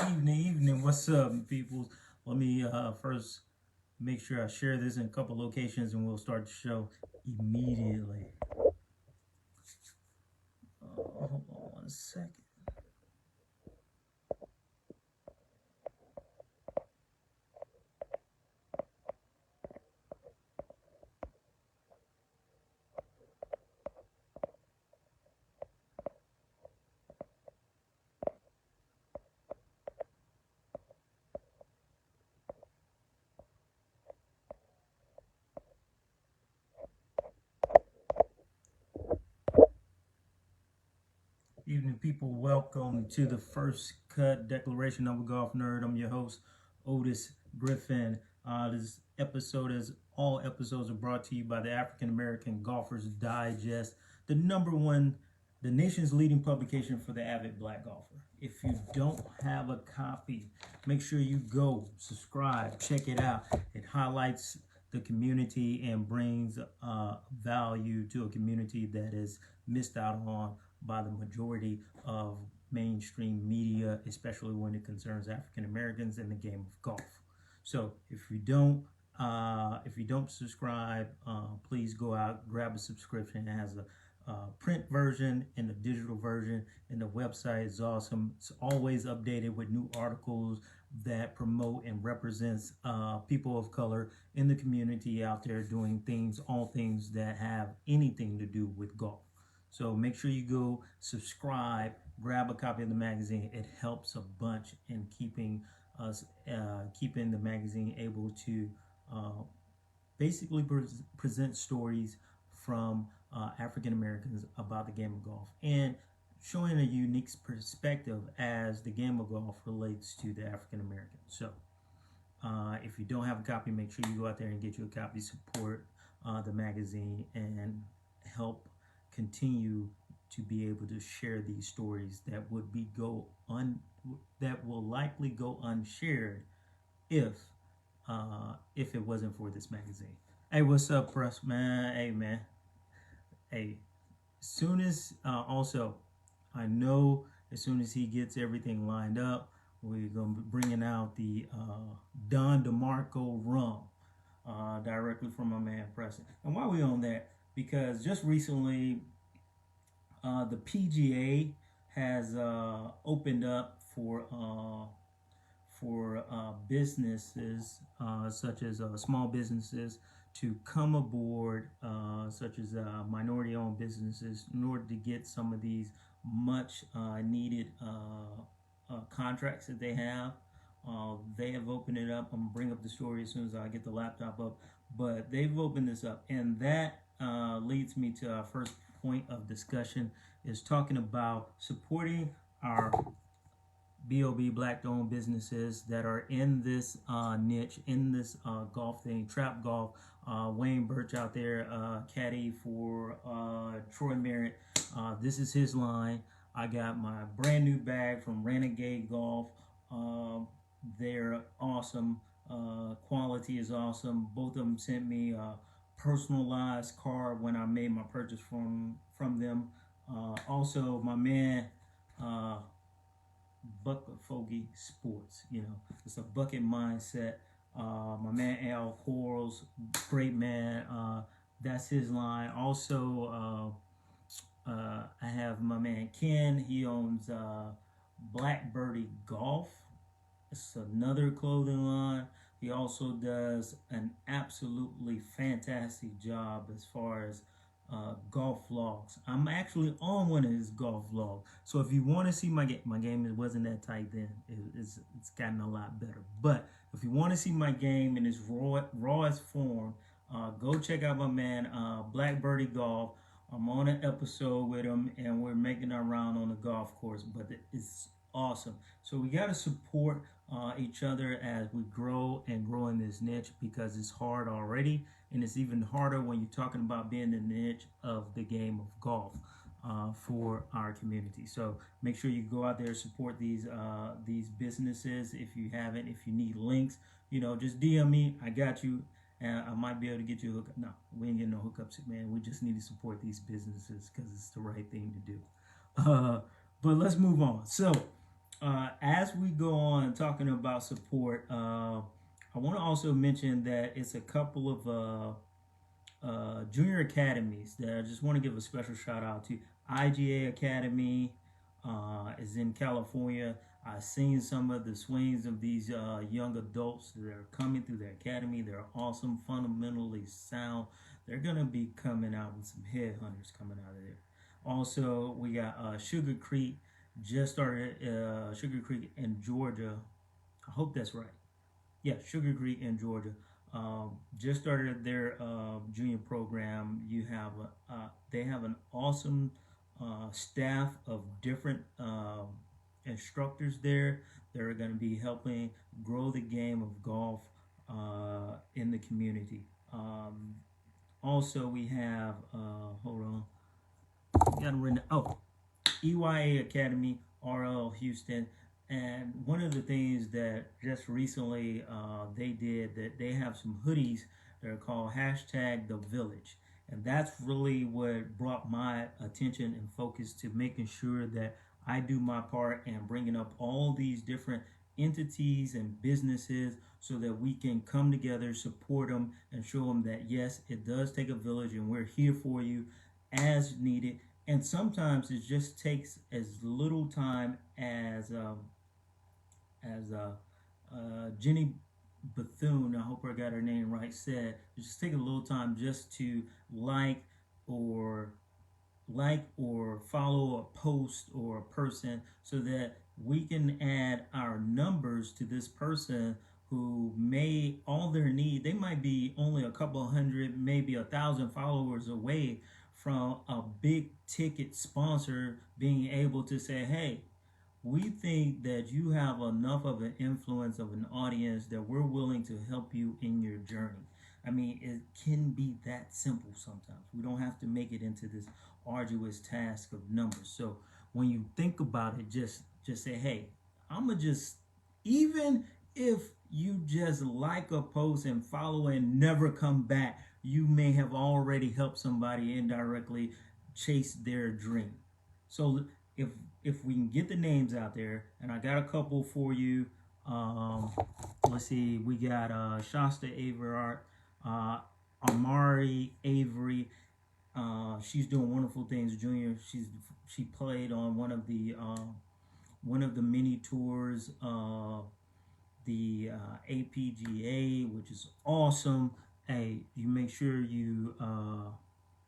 Evening. What's up, people? Let me first make sure I share this in a couple locations and we'll start the show immediately. Hold on 1 second. Evening, people. Welcome to the First Cut Declaration of a Golf Nerd. I'm your host, Odis Griffin. This episode, as all episodes, are brought to you by the African American Golfers Digest, the nation's leading publication for the avid black golfer. If you don't have a copy, make sure you go subscribe, check it out. It highlights the community and brings value to a community that is missed out on by the majority of mainstream media, especially when it concerns African Americans in the game of golf. So if you don't subscribe, please go out, grab a subscription. It has a print version and a digital version, and the website is awesome. It's always updated with new articles that promote and represents people of color in the community out there doing all things that have anything to do with golf. So make sure you go subscribe, grab a copy of the magazine. It helps a bunch in keeping the magazine able to basically present stories from African Americans about the game of golf and showing a unique perspective as the game of golf relates to the African American. So if you don't have a copy, make sure you go out there and get you a copy, support the magazine, and help continue to be able to share these stories that will likely go unshared if it wasn't for this magazine. Hey, what's up, press man? Hey, man. Hey, soon as I know as soon as he gets everything lined up, we're gonna be bringing out the Don DeMarco rum directly from my man Preston. And while we're on that, because just recently the PGA has opened up for businesses such as small businesses to come aboard, such as minority-owned businesses, in order to get some of these much needed contracts that they have. They have opened it up. I'm gonna bring up the story as soon as I get the laptop up, but they've opened this up, and that leads me to our first point of discussion, is talking about supporting our BOB black-owned businesses that are in this niche, in this golf thing, trap golf. Wayne Birch out there, caddy for Troy Merritt. This is his line. I got my brand new bag from Renegade Golf. They're awesome. Quality is awesome. Both of them sent me a personalized card when I made my purchase from them. Also, my man Bucket Fogey Sports, it's a bucket mindset. My man Al Quarles, great man. That's his line. Also, I have my man Ken. He owns Black Birdie Golf. It's another clothing line. He also does an absolutely fantastic job as far as golf vlogs. I'm actually on one of his golf vlogs. So if you want to see my game, it wasn't that tight then. It's gotten a lot better. But if you want to see my game in its rawest form, go check out my man Black Birdie Golf. I'm on an episode with him, and we're making our round on the golf course. But it's awesome. So we got to support each other as we grow in this niche, because it's hard already, and it's even harder when you're talking about being in the niche of the game of golf for our community. So make sure you go out there, support these businesses. If you haven't, if you need links, just DM me. I got you. And I might be able to get you a hookup. No, we ain't getting no hookups, man. We just need to support these businesses because it's the right thing to do. But let's move on. So as we go on talking about support, I want to also mention that it's a couple of junior academies that I just want to give a special shout out to. IGA Academy is in California. I've seen some of the swings of these young adults that are coming through the academy. They're awesome, fundamentally sound. They're going to be coming out with some headhunters coming out of there. Also, we got Sugar Creek, just started Sugar Creek in Georgia. I hope that's right. Yeah, Sugar Creek in Georgia. Just started their junior program. They have an awesome staff of different instructors there that are going to be helping grow the game of golf in the community. Also, we have hold on, got written. Oh, EYA Academy, RL Houston. And one of the things that just recently they did, that they have some hoodies that are called #TheVillage. And that's really what brought my attention and focus to making sure that I do my part and bringing up all these different entities and businesses so that we can come together, support them, and show them that yes, it does take a village and we're here for you as needed. And sometimes it just takes as little time as Jenny Bethune, I hope I got her name right, said, just take a little time just to or follow a post or a person so that we can add our numbers to this person who may all their need, they might be only a couple hundred, maybe 1,000 followers away from a big ticket sponsor being able to say, hey, we think that you have enough of an influence of an audience that we're willing to help you in your journey. I mean, it can be that simple sometimes. We don't have to make it into this arduous task of numbers. So when you think about it, just say, hey, I'ma just, even if you just like a post and follow and never come back, you may have already helped somebody indirectly chase their dream. So if we can get the names out there, and I got a couple for you. Let's see, we got Shasta Averart, Amari Avery. She's doing wonderful things, junior. She played on one of the mini tours, the APGA, which is awesome. Hey, you make sure you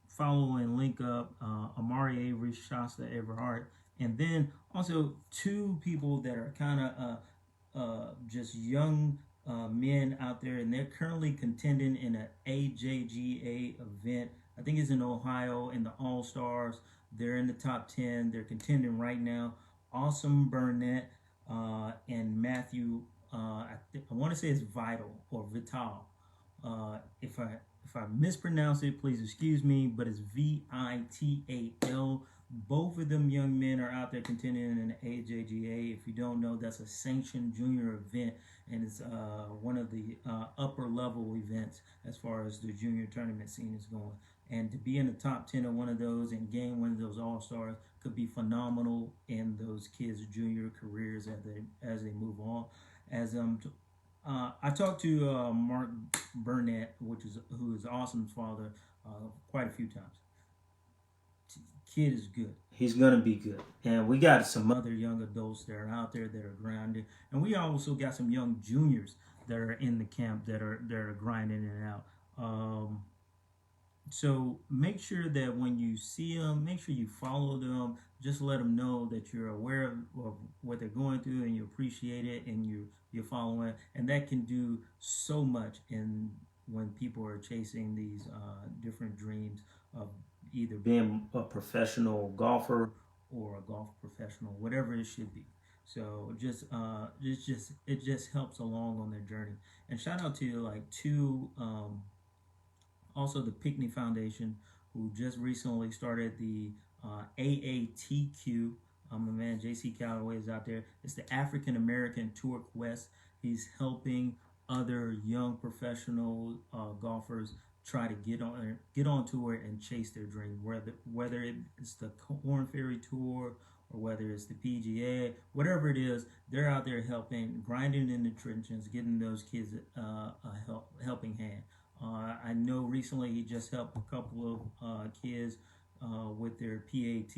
follow and link up Amari Avery, Shasta Everhart, and then also two people that are kind of just young men out there, and they're currently contending in an AJGA event. I think it's in Ohio in the All Stars. They're in the top 10. They're contending right now. Awesome Burnett and Matthew. I want to say it's Vital or Vital. If I mispronounce it, please excuse me, but it's Vital. Both of them young men are out there contending in the AJGA. If you don't know, that's a sanctioned junior event, and it's one of the upper level events as far as the junior tournament scene is going. And to be in the top 10 of one of those and gain one of those all-stars could be phenomenal in those kids' junior careers as they move on. I talked to Mark Burnett, who is Awesome's father, quite a few times. Kid is good. He's gonna be good. And we got some other young adults that are out there that are grinding, and we also got some young juniors that are in the camp that are grinding it out. So make sure that when you see them, make sure you follow them. Just let them know that you're aware of what they're going through and you appreciate it and you're following. And that can do so much when people are chasing these different dreams of either being a professional golfer or a golf professional, whatever it should be. So it just helps along on their journey. And shout out to like two. Also, the Pickney Foundation, who just recently started the AATQ. My man JC Calloway is out there. It's the African American Tour Quest. He's helping other young professional golfers try to get on tour and chase their dream. Whether it's the Corn Ferry Tour or whether it's the PGA, whatever it is, they're out there helping, grinding in the trenches, getting those kids a helping hand. I know recently he just helped a couple of kids with their PAT,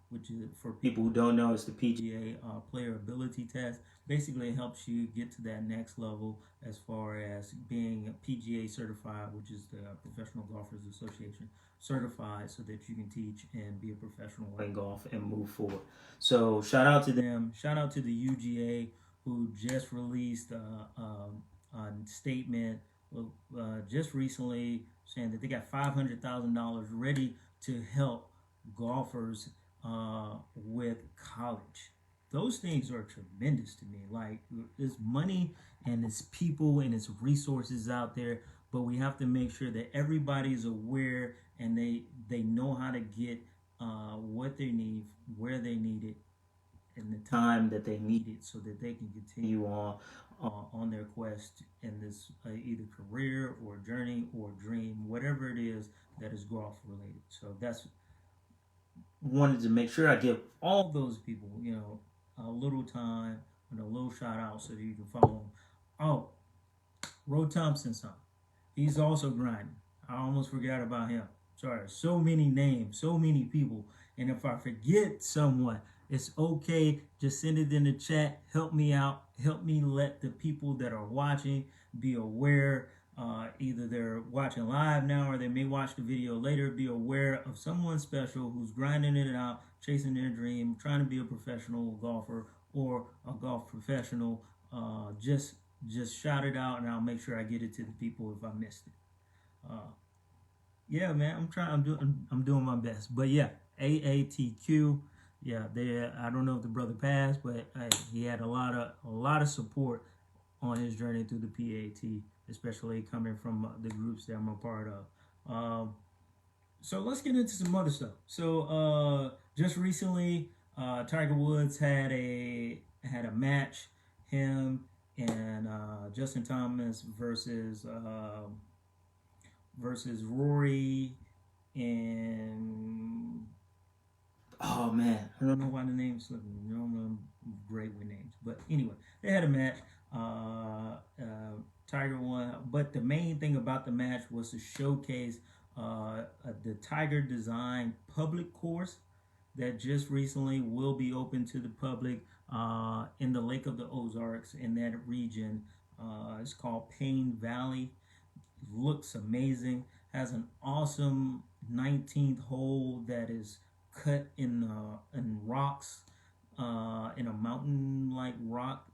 which is, for people who don't know, it's the PGA Player Ability Test. Basically, it helps you get to that next level as far as being PGA certified, which is the Professional Golfers Association certified, so that you can teach and be a professional in golf and move forward. So shout out to them. Shout out to the UGA, who just released a statement just recently saying that they got $500,000 ready to help golfers with college. Those things are tremendous to me. Like, there's money and there's people and it's resources out there, but we have to make sure that everybody's aware and they know how to get what they need, where they need it, and the time that they need it, so that they can continue on their quest in this either career or journey or dream, whatever it is that is golf related. So that's wanted to make sure I give all those people, a little time and a little shout out so that you can follow them. Oh, Ro Thompson's son. He's also grinding. I almost forgot about him. Sorry, so many names, so many people. And if I forget someone, it's okay. Just send it in the chat. Help me out. Help me let the people that are watching be aware. Either they're watching live now or they may watch the video later. Be aware of someone special who's grinding it out, chasing their dream, trying to be a professional golfer or a golf professional. Just shout it out, and I'll make sure I get it to the people if I missed it. Yeah, man, I'm doing my best. But yeah, AATQ. Yeah, I don't know if the brother passed, but he had a lot of support on his journey through the PAT, especially coming from the groups that I'm a part of. So let's get into some other stuff. So just recently, Tiger Woods had a match, him and Justin Thomas versus Rory and, oh man, I don't know why the name's slipping. I'm great with names, but anyway, they had a match. Tiger won, but the main thing about the match was to showcase the Tiger Design public course that just recently will be open to the public in the Lake of the Ozarks in that region. It's called Payne Valley. It looks amazing. Has an awesome 19th hole that is cut in rocks, in a mountain like rock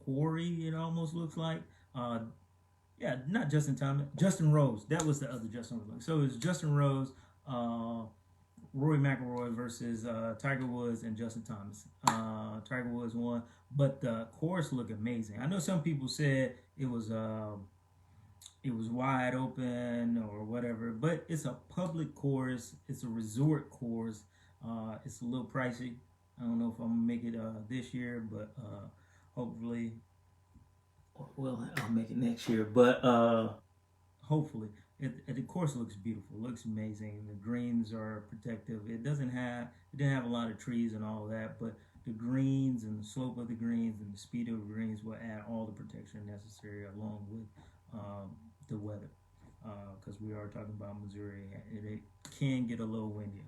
quarry, it almost looks like. Yeah, not Justin Thomas, Justin Rose. That was the other Justin Rose. So it's Justin Rose, Rory McIlroy versus Tiger Woods and Justin Thomas. Tiger Woods won, but the course looked amazing. I know some people said it was wide open or whatever, but it's a public course. It's a resort course. It's a little pricey. I don't know if I'm gonna make it this year, but hopefully, well, I'll make it next year. But hopefully, the course looks beautiful. It looks amazing. The greens are protective. It didn't have a lot of trees and all of that, but the greens and the slope of the greens and the speed of the greens will add all the protection necessary, along with the weather, because we are talking about Missouri. It can get a little windy.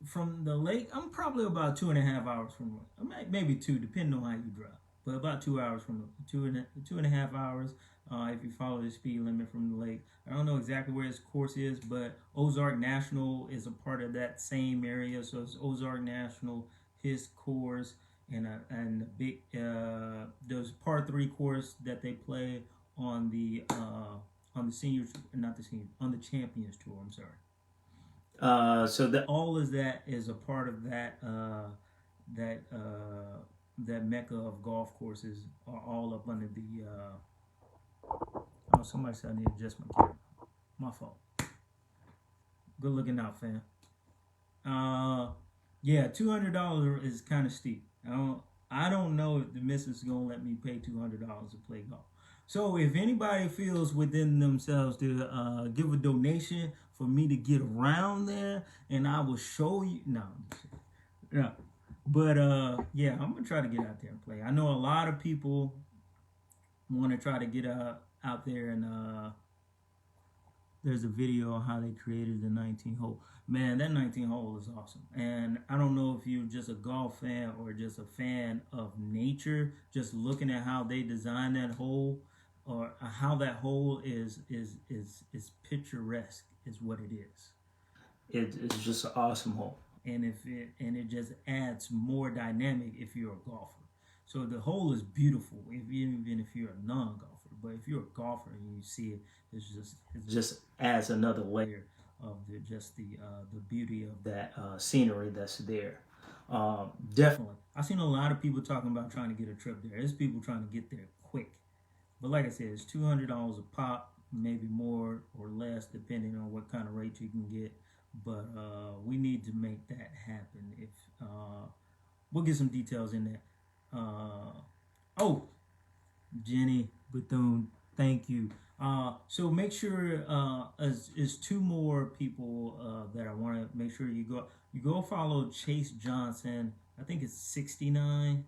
From the lake, I'm probably about 2.5 hours from, maybe 2, depending on how you drive, but about 2 hours from 2.5 hours. If you follow the speed limit from the lake. I don't know exactly where this course is, but Ozark National is a part of that same area. So it's Ozark National, his course, and the big there's par 3 course that they play on the seniors, not the seniors, on the Champions Tour. I'm sorry. So that all of that is a part of that that mecca of golf courses are all up under the. Oh, somebody said I need to adjust my camera. My fault. Good looking out, fam. Yeah, $200 is kind of steep. I don't know if the missus is gonna let me pay $200 to play golf. So if anybody feels within themselves to give a donation for me to get around there, and I will show you. No, yeah, but yeah, I'm gonna try to get out there and play. I know a lot of people want to try to get out there, and there's a video on how they created the 19 hole. Man, that 19 hole is awesome. And I don't know if you're just a golf fan or just a fan of nature, just looking at how they designed that hole, or how that hole is picturesque is what it is. It's just an awesome hole. And it just adds more dynamic if you're a golfer. So the hole is beautiful, even if you're a non-golfer. But if you're a golfer and you see it, it just adds another layer of the beauty of that scenery that's there. Definitely, I've seen a lot of people talking about trying to get a trip there. There's people trying to get there quick, but like I said, it's $200 a pop, maybe more or less depending on what kind of rate you can get. But we need to make that happen. If we'll get some details in that. Oh, Jenny Bethune, thank you. So make sure is two more people that I want to make sure you go follow Chase Johnson. I think it's 69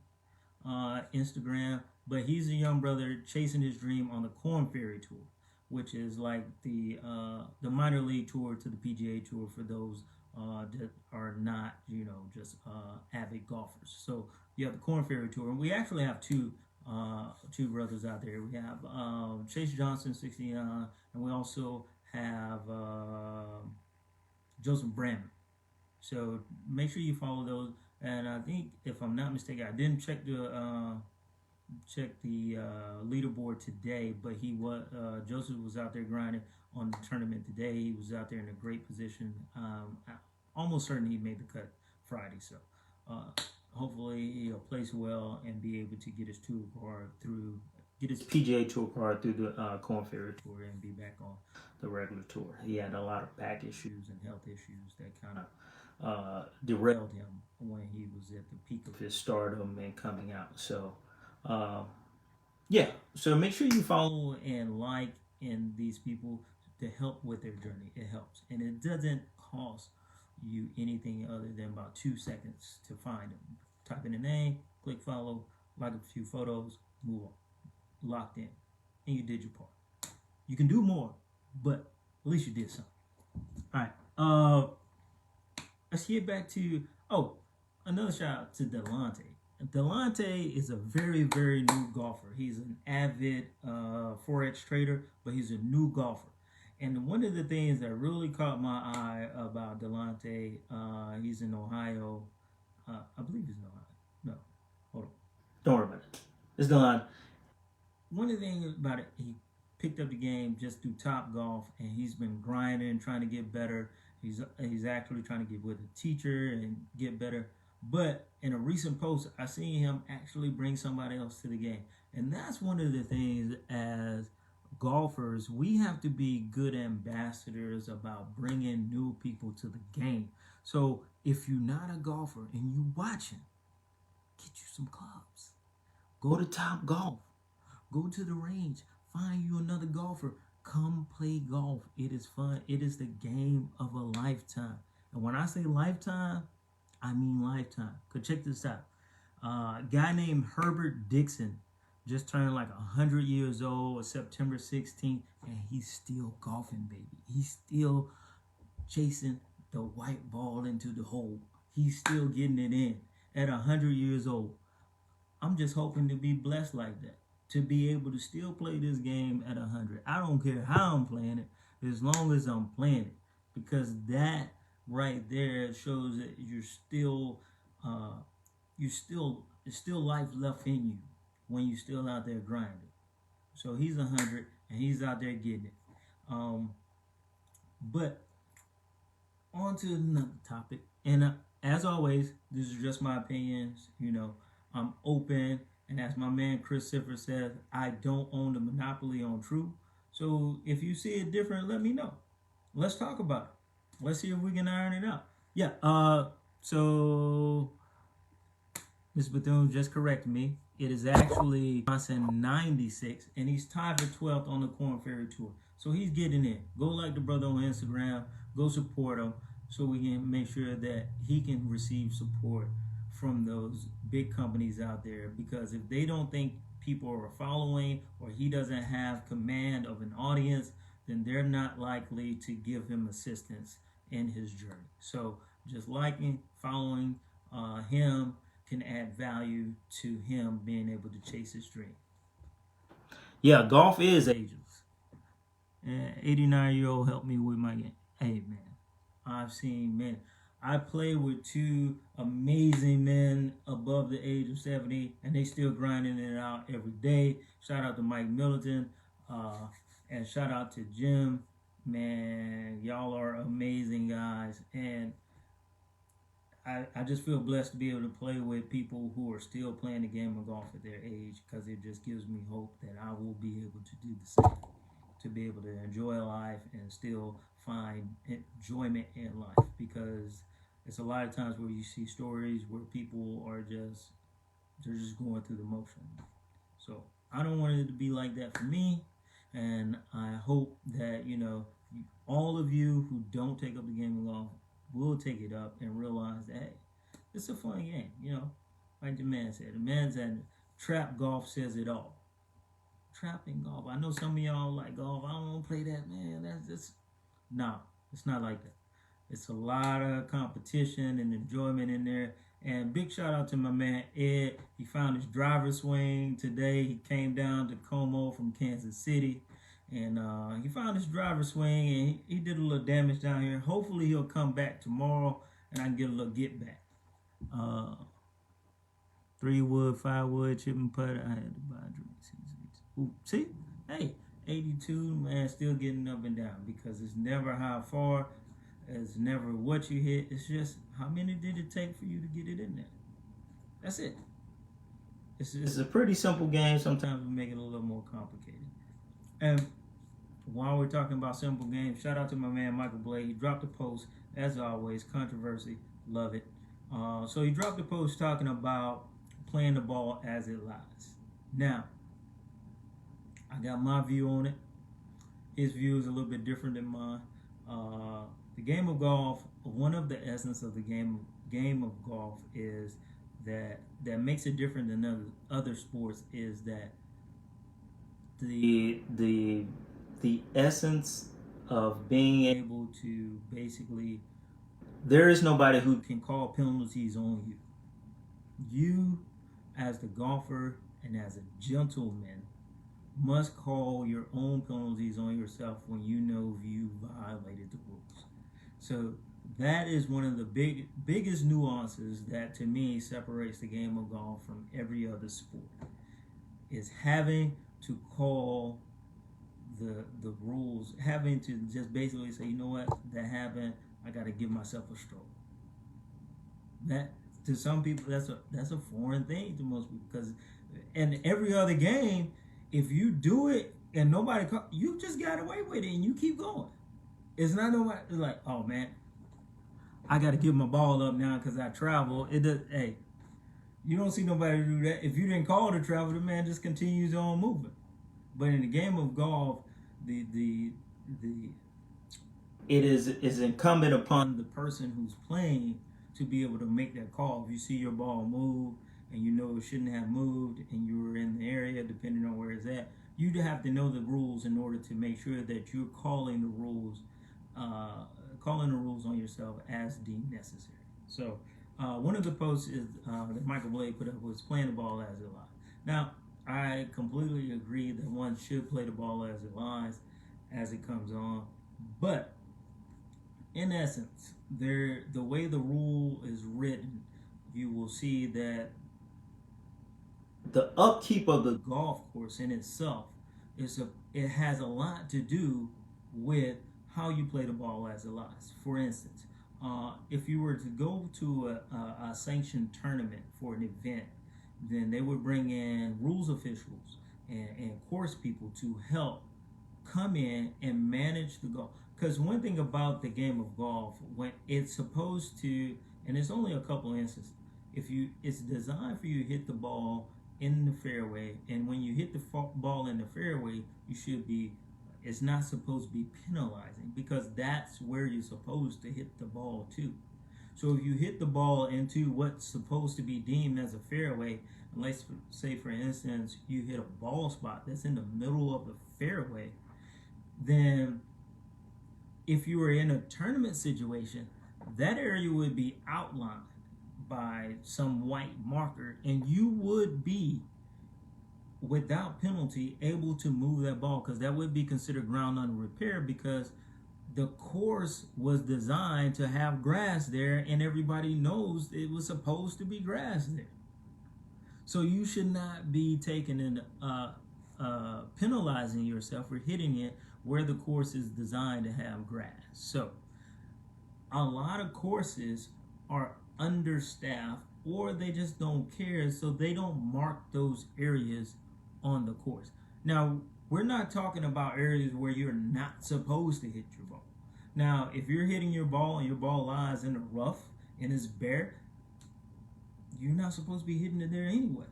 Instagram, but he's a young brother chasing his dream on the Korn Ferry Tour, which is like the minor league tour to the PGA Tour for those that are not, just avid golfers. So you have the Korn Ferry Tour, and we actually have two brothers out there. We have Chase Johnson, 69, and we also have Joseph Brammer. So make sure you follow those. And I think, if I'm not mistaken, I didn't check the leaderboard today, but Joseph was out there grinding on the tournament today. He was out there in a great position. I'm almost certain he made the cut Friday. So hopefully he'll place well and be able to get his PGA Tour card through the Korn Ferry Tour and be back on the regular tour. He had a lot of back issues and health issues that kind of derailed him when he was at the peak of his stardom and coming out. So yeah, so make sure you follow and like in these people to help with their journey. It helps, and it doesn't cost you anything other than about 2 seconds to find them. Type in a name, click follow, like a few photos, move on. Locked in, and you did your part. You can do more, but at least you did something. All right, let's get back to another shout out to Delonte. Delonte is a very, very new golfer. He's an avid Forex trader, but he's a new golfer. And one of the things that really caught my eye about Delonte, he's in Ohio. I believe he's in Ohio. No, hold on. Don't worry about it. It's Delonte. One of the things about it, he picked up the game just through Top Golf, and he's been grinding, trying to get better. He's actually trying to get with a teacher and get better. But in a recent post, I seen him actually bring somebody else to the game. And that's one of the things as golfers, we have to be good ambassadors about bringing new people to the game. So if you're not a golfer and you're watching, get you some clubs. Go to Top Golf. Go to the range. Find you another golfer. Come play golf. It is fun. It is the game of a lifetime. And when I say lifetime, I mean lifetime. Cause check this out. A guy named Herbert Dixon just turned like 100 years old, September 16th, and he's still golfing, baby. He's still chasing the white ball into the hole. He's still getting it in at 100 years old. I'm just hoping to be blessed like that, to be able to still play this game at 100. I don't care how I'm playing it, as long as I'm playing it, because that right there shows that there's still life left in you when you're still out there grinding. So he's 100 and he's out there getting it. But on to another topic, and as always, this is just my opinions. I'm open, and as my man Chris Siffer says, I don't own the monopoly on truth. So if you see it different, let me know. Let's talk about it. Let's see if we can iron it out. Yeah, so Ms. Bethune just corrected me. It is actually Johnson 96, and he's tied for 12th on the Korn Ferry Tour. So he's getting in. Go like the brother on Instagram. Go support him so we can make sure that he can receive support from those big companies out there. Because if they don't think people are following, or he doesn't have command of an audience, then they're not likely to give him assistance in his journey. So just liking, following him can add value to him being able to chase his dream. Yeah, golf is ageless. And 89-year-old helped me with my game. Hey, man, I've seen men. I play with two amazing men above the age of 70, and they still grinding it out every day. Shout out to Mike Middleton, and shout out to Jim. Man, y'all are amazing guys, and I just feel blessed to be able to play with people who are still playing the game of golf at their age, because it just gives me hope that I will be able to do the same, to be able to enjoy life and still find enjoyment in life. Because it's a lot of times where you see stories where people are they're just going through the motion. So I don't want it to be like that for me, and I hope that all of you who don't take up the game of golf will take it up and realize that, hey, it's a fun game. Like the man said, the man said, trap golf says it all. Trapping golf. I know some of y'all like golf. I don't want to play that, man. That's just no. It's not like that. It's a lot of competition and enjoyment in there. And big shout out to my man Ed. He found his driver's swing today. He came down to Como from Kansas City, and he found his driver's swing, and he did a little damage down here. Hopefully he'll come back tomorrow and I can get a little get back. 3 wood, 5 wood, chip and putt. I had to buy drinks. Ooh, see? Hey, 82, man, still getting up and down, because it's never how far, it's never what you hit. It's just how many did it take for you to get it in there. That's it. It's a pretty simple game. Sometimes we make it a little more complicated. And while we're talking about simple games, shout out to my man Michael Blade. He dropped a post, as always, controversy, love it. So he dropped a post talking about playing the ball as it lies. Now, I got my view on it. His view is a little bit different than mine. The game of golf, one of the essence of the game of golf is that makes it different than other sports is that the essence of being able to basically, there is nobody who can call penalties on you. You, as the golfer and as a gentleman, must call your own penalties on yourself when you know you violated the rules. So that is one of the biggest nuances that to me separates the game of golf from every other sport, is having to call the rules, having to just basically say, you know what, that happened, I got to give myself a stroke. That, to some people, that's a foreign thing to most people, because in every other game, if you do it and nobody, you just got away with it and you keep going. It's not nobody. It's like, oh man, I got to give my ball up now because I travel. It does. Hey, you don't see nobody do that. If you didn't call the travel, the man just continues on moving. But in the game of golf, it is incumbent upon the person who's playing to be able to make that call. If you see your ball move and you know it shouldn't have moved and you were in the area, depending on where it's at, you have to know the rules in order to make sure that you're calling the rules on yourself as deemed necessary. So one of the posts is that Michael Blade put up was playing the ball as it lies. Now, I completely agree that one should play the ball as it lies, as it comes on, but in essence, the way the rule is written, you will see that the upkeep of the golf course in itself it has a lot to do with how you play the ball as it lies. For instance, if you were to go to a sanctioned tournament for an event, then they would bring in rules officials and course people to help come in and manage the golf. Because one thing about the game of golf, when it's supposed to, and it's only a couple instances, it's designed for you to hit the ball in the fairway, and when you hit the ball in the fairway, you should be it's not supposed to be penalizing, because that's where you're supposed to hit the ball to. So if you hit the ball into what's supposed to be deemed as a fairway, and let's say for instance you hit a ball spot that's in the middle of the fairway, then if you were in a tournament situation, that area would be outlined by some white marker, and you would be, without penalty, able to move that ball, because that would be considered ground under repair, because the course was designed to have grass there, and everybody knows it was supposed to be grass there. So you should not be taking in penalizing yourself for hitting it where the course is designed to have grass. So a lot of courses are understaffed, or they just don't care, so they don't mark those areas on the course. Now, we're not talking about areas where you're not supposed to hit your ball. Now, if you're hitting your ball and your ball lies in the rough and it's bare, you're not supposed to be hitting it there anyway.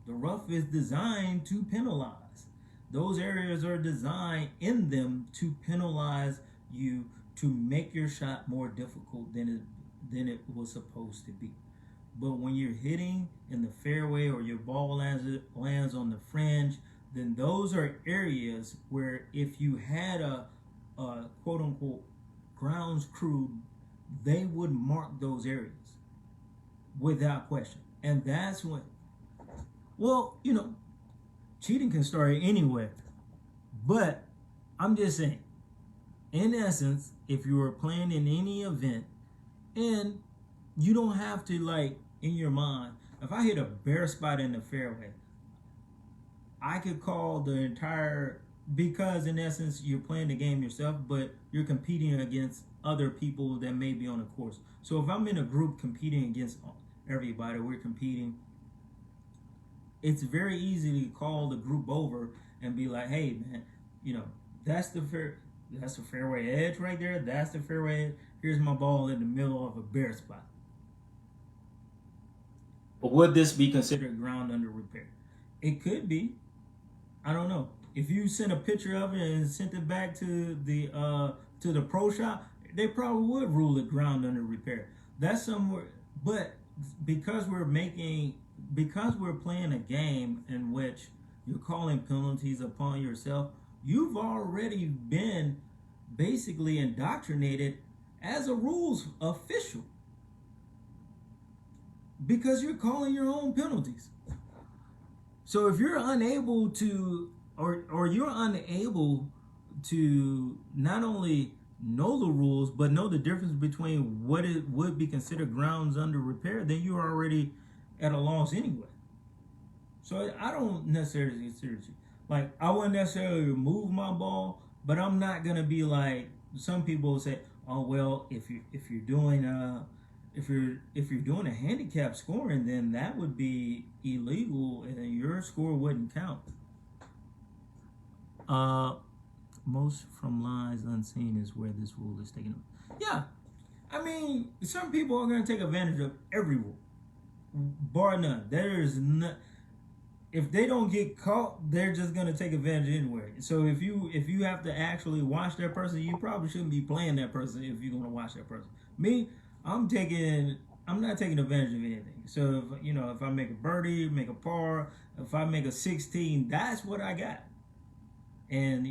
The rough is designed to penalize. Those areas are designed in them to penalize you, to make your shot more difficult than it was supposed to be. But when you're hitting in the fairway, or your ball lands on the fringe, then those are areas where if you had a quote unquote grounds crew, they would mark those areas without question. And that's when, well, cheating can start anywhere. But I'm just saying, in essence, if you were playing in any event, and you don't have to, like, in your mind, if I hit a bare spot in the fairway, I could call the entire, because in essence you're playing the game yourself, but you're competing against other people that may be on the course. So if I'm in a group competing against everybody, we're competing, it's very easy to call the group over and be like, hey man, that's the fairway edge right there, that's the fairway edge. Here's my ball in the middle of a bare spot. But would this be considered ground under repair? It could be. I don't know. If you sent a picture of it and sent it back to the pro shop, they probably would rule it ground under repair. That's somewhere. But because we're playing a game in which you're calling penalties upon yourself, you've already been basically indoctrinated as a rules official, because you're calling your own penalties. So if you're unable to, or you're unable to not only know the rules, but know the difference between what it would be considered grounds under repair, then you're already at a loss anyway. So I don't necessarily consider it. Like, I wouldn't necessarily remove my ball, but I'm not gonna be like some people say, oh well, if you're doing a handicap scoring, then that would be illegal and your score wouldn't count. Most from lines unseen is where this rule is taken up. Yeah, I mean, some people are going to take advantage of every rule, bar none. There's not. If they don't get caught, they're just going to take advantage anyway. So if you have to actually watch that person, you probably shouldn't be playing that person if you're going to watch that person. Me, I'm not taking advantage of anything. So if I make a birdie, make a par, if I make a 16, that's what I got. And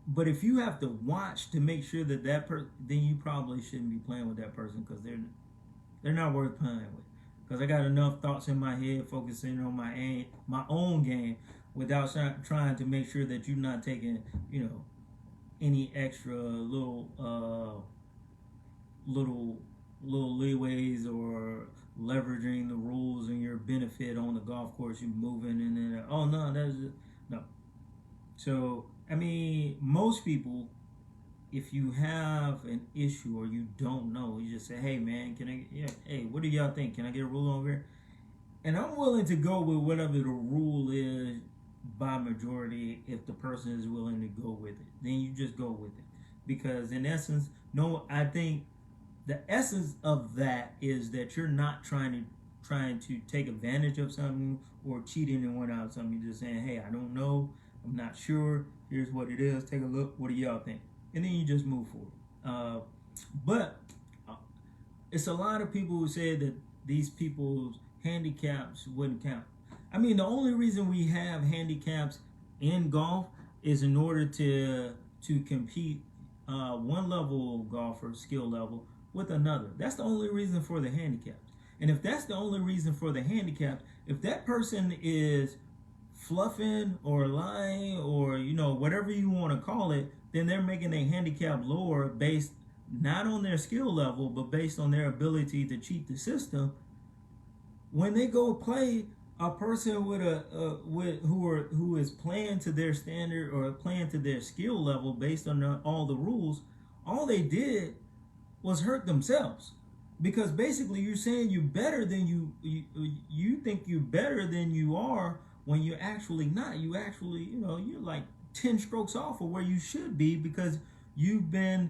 but if you have to watch to make sure that person, then you probably shouldn't be playing with that person, because they're not worth playing with. Because I got enough thoughts in my head focusing on my own game without trying to make sure that you're not taking any extra little leeways or leveraging the rules in your benefit on the golf course. You're moving and then no. So I mean, most people, if you have an issue or you don't know, you just say, hey man, hey, what do y'all think? Can I get a rule over here? And I'm willing to go with whatever the rule is by majority if the person is willing to go with it. Then you just go with it. Because in essence, I think the essence of that is that you're not trying to take advantage of something or cheating and whatnot something. You're just saying, hey, I don't know. I'm not sure. Here's what it is. Take a look. What do y'all think? And then you just move forward. But it's a lot of people who say that these people's handicaps wouldn't count. I mean, the only reason we have handicaps in golf is in order to compete one level golfer, skill level, with another. That's the only reason for the handicaps. And if that's the only reason for the handicaps, if that person is fluffing or lying or whatever you want to call it, then they're making a handicap lower based not on their skill level, but based on their ability to cheat the system. When they go play a person with who is playing to their standard or playing to their skill level based on all the rules, all they did was hurt themselves. Because basically you're saying you're better than you think you're better than you are when you're actually not. You actually, you're like 10 strokes off of where you should be because you've been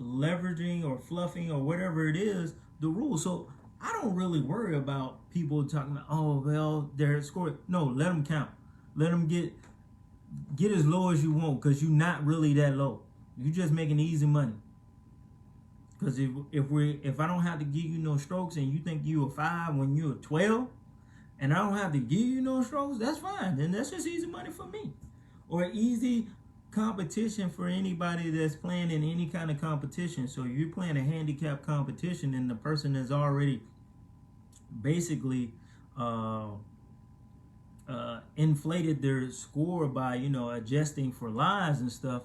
leveraging or fluffing or whatever it is the rules. So I don't really worry about people talking about, oh, well, they're scoring. No, let them count. Let them get as low as you want because you're not really that low. You're just making easy money. Because if I don't have to give you no strokes and you think you're a 5 when you're a 12, and I don't have to give you no strokes, that's fine. Then that's just easy money for me. Or easy competition for anybody that's playing in any kind of competition. So you're playing a handicap competition and the person is already basically inflated their score by adjusting for lies and stuff,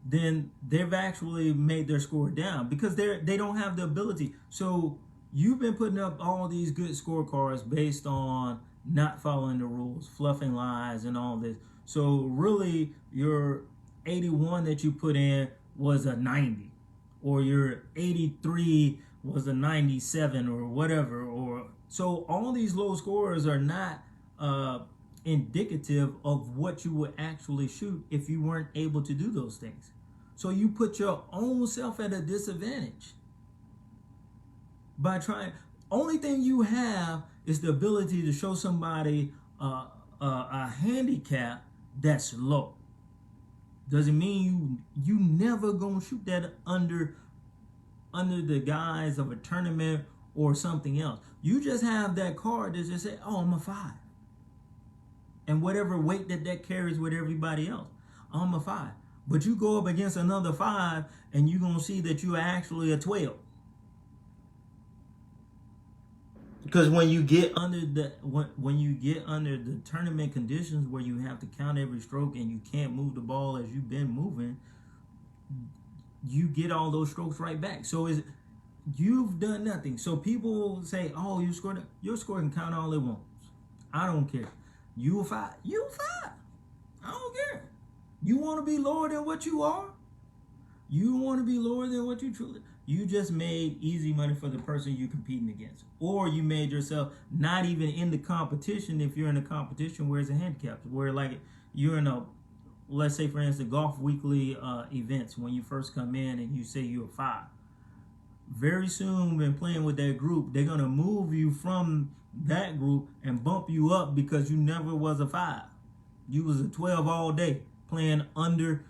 then they've actually made their score down because they don't have the ability. So you've been putting up all these good scorecards based on not following the rules, fluffing lies and all this. So really your 81 that you put in was a 90, or your 83 was a 97 or whatever. Or so all these low scores are not indicative of what you would actually shoot if you weren't able to do those things. So you put your own self at a disadvantage by trying. Only thing you have is the ability to show somebody a handicap that's low. Doesn't mean you never gonna shoot that under the guise of a tournament or something else. You just have that card that just say, oh, I'm a 5. And whatever weight that carries with everybody else, I'm a 5. But you go up against another 5 and you're going to see that you're actually a 12. Because when you get under the tournament conditions where you have to count every stroke and you can't move the ball as you've been moving, you get all those strokes right back. So you've done nothing. So people say, oh, your score can count all it wants. I don't care. You a 5. You a 5. I don't care. You want to be lower than what you are? You want to be lower than what you truly... You just made easy money for the person you're competing against. Or you made yourself not even in the competition if you're in a competition where it's a handicap. Where like you're in a, let's say for instance, Golf Weekly events when you first come in and you say you're a 5. Very soon when playing with that group, they're going to move you from that group and bump you up because you never was a 5. You was a 12 all day. Playing under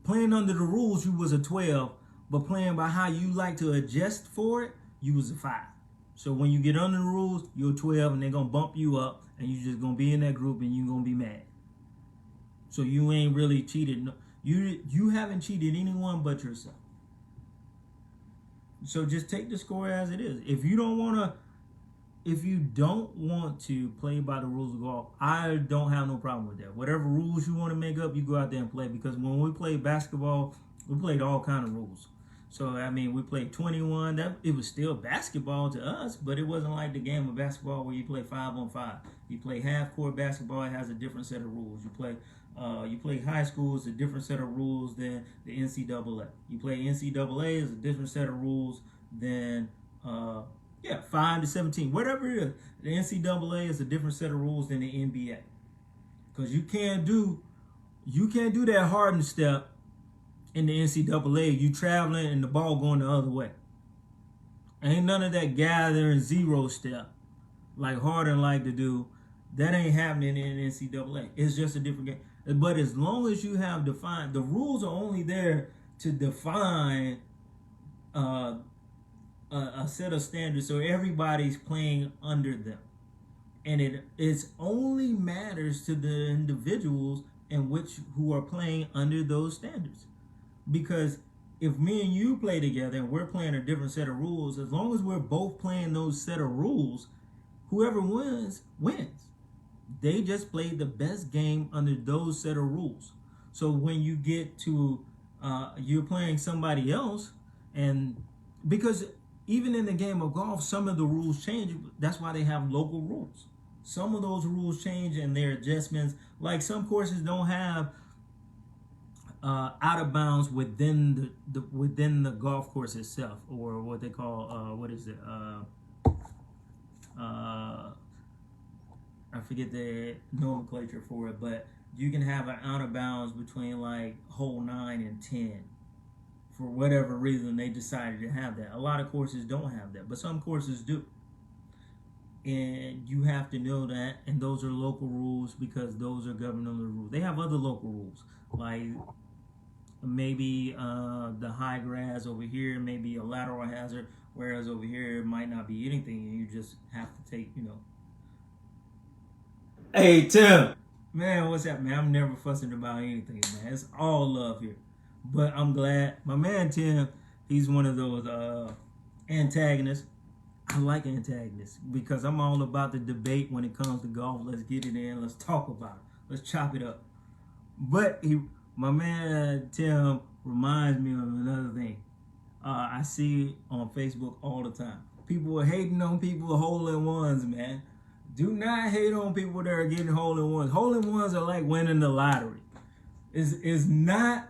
the rules, you was a 12, but playing by how you like to adjust for it, you was a 5. So when you get under the rules, you're a 12, and they're gonna bump you up, and you're just gonna be in that group, and you're gonna be mad. So you ain't really cheated. You haven't cheated anyone but yourself. So just take the score as it is. If you don't want to play by the rules of golf, I don't have no problem with that. Whatever rules you want to make up, you go out there and play. Because when we played basketball, we played all kind of rules. So, I mean, we played 21. It was still basketball to us, but it wasn't like the game of basketball where you play 5-on-5. You play half-court basketball, it has a different set of rules. You play high school, it's a different set of rules than the NCAA. You play NCAA, it's a different set of rules than... 5 to 17, whatever it is. The NCAA is a different set of rules than the NBA. Because you can't do that Harden step in the NCAA. You traveling and the ball going the other way. Ain't none of that gathering zero step like Harden like to do That ain't happening in NCAA. It's just a different game. But as long as you have defined, the rules are only there to define uh, a set of standards so everybody's playing under them. And it's only matters to the individuals in which who are playing under those standards. Because if me and you play together and we're playing a different set of rules, as long as we're both playing those set of rules, whoever wins, wins. They just played the best game under those set of rules. So when you get to, you're playing somebody else, and because even in the game of golf, some of the rules change. That's why they have local rules. Some of those rules change and their adjustments. Like some courses don't have out of bounds within the golf course itself, or what they call I forget the nomenclature for it, but you can have an out of bounds between like hole 9 and 10. For whatever reason, they decided to have that. A lot of courses don't have that, but some courses do. And you have to know that, and those are local rules because those are governmental rules. They have other local rules, like maybe the high grass over here may be a lateral hazard, whereas over here it might not be anything, and you just have to take, Hey, Tim. Man, what's up, man? I'm never fussing about anything, man. It's all love here. But I'm glad. My man, Tim, he's one of those antagonists. I like antagonists because I'm all about the debate when it comes to golf. Let's get it in. Let's talk about it. Let's chop it up. But my man, Tim, reminds me of another thing. I see on Facebook all the time. People are hating on people hole-in-ones, man. Do not hate on people that are getting hole-in-ones. Hole-in-ones are like winning the lottery. It's not.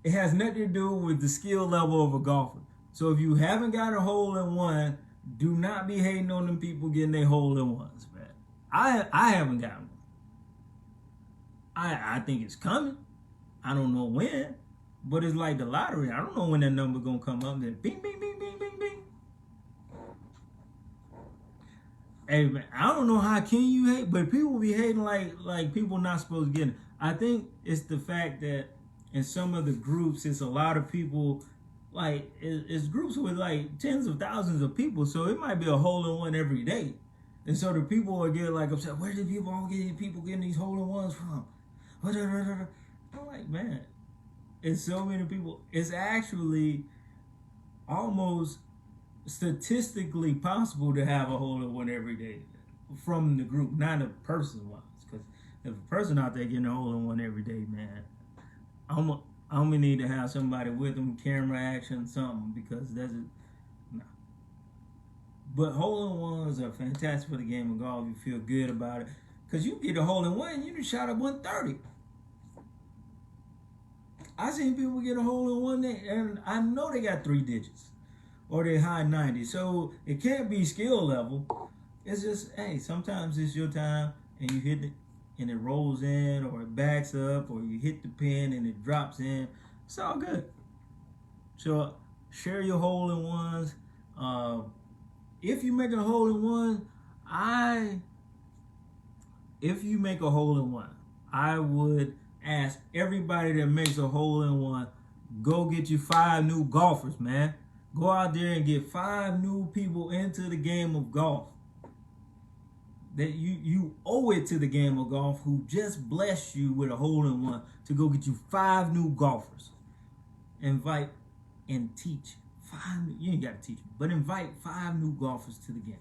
It has nothing to do with the skill level of a golfer. So if you haven't got a hole-in-one, do not be hating on them people getting their hole-in-ones, man. I haven't got one. I think it's coming. I don't know when, but it's like the lottery. I don't know when that number gonna come up. Then bing, bing, bing, bing, bing, bing. Hey, man, I don't know how can you hate, but people be hating like people not supposed to get it. I think it's the fact that in some of the groups, it's a lot of people, like, it's groups with like tens of thousands of people, so it might be a hole-in-one every day. And so the people will get like upset, where did people getting these hole-in-ones from? I'm like, man, it's so many people. It's actually almost statistically possible to have a hole-in-one every day from the group, not a person-wise. Because if a person out there getting a hole-in-one every day, man, I'm gonna need to have somebody with them, camera action, something, because that's no. But hole-in-ones are fantastic for the game of golf. You feel good about it because you get a hole-in-one, you just shot at 130. I seen people get a hole-in-one, and I know they got 3 digits or they high 90. So it can't be skill level. It's just, hey, sometimes it's your time and you hit it and it rolls in, or it backs up, or you hit the pin and it drops in. It's all good. So share your hole-in-ones. If you make a hole-in-one, if you make a hole-in-one, I would ask everybody that makes a hole-in-one, go get you 5 new golfers, man. Go out there and get 5 new people into the game of golf. That you owe it to the game of golf, who just blessed you with a hole-in-one, to go get you 5 new golfers. Invite and teach 5. You ain't got to teach them, but invite 5 new golfers to the game.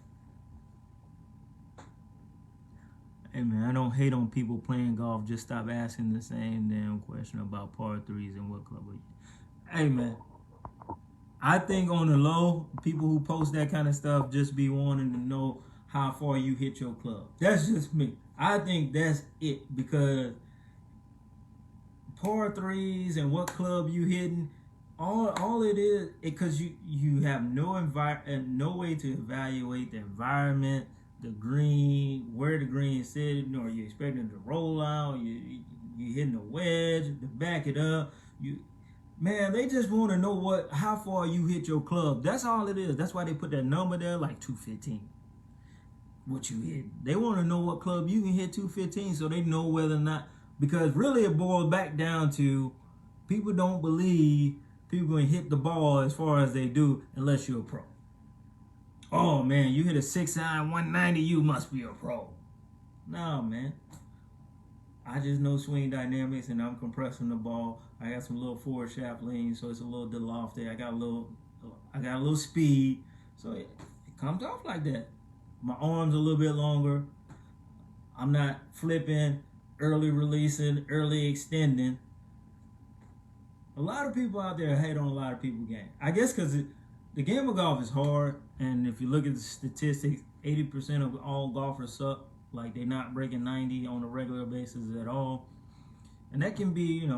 Hey man, I don't hate on people playing golf. Just stop asking the same damn question about par 3s and what club are you. Hey man, I think on the low, people who post that kind of stuff just be wanting to know how far you hit your club. That's just me. I think that's it, because par 3s and what club you hitting, all it is, because you have no way to evaluate the environment, the green, where the green is sitting, or you expecting to roll out, you hitting a wedge to back it up. Man, they just want to know how far you hit your club. That's all it is. That's why they put that number there, like 215. what you hit. They want to know what club you can hit 215 so they know whether or not, because really it boils back down to people don't believe people can hit the ball as far as they do unless you're a pro. Oh man, you hit a 6'9", 190, you must be a pro. No, man. I just know swing dynamics and I'm compressing the ball. I got some little forward shaft lean, so it's a little Delonte. I got a little speed, so it comes off like that. My arms a little bit longer. I'm not flipping, early releasing, early extending. A lot of people out there hate on a lot of people's game. I guess because the game of golf is hard, and if you look at the statistics, 80% of all golfers suck. Like, they're not breaking 90 on a regular basis at all. And that can be,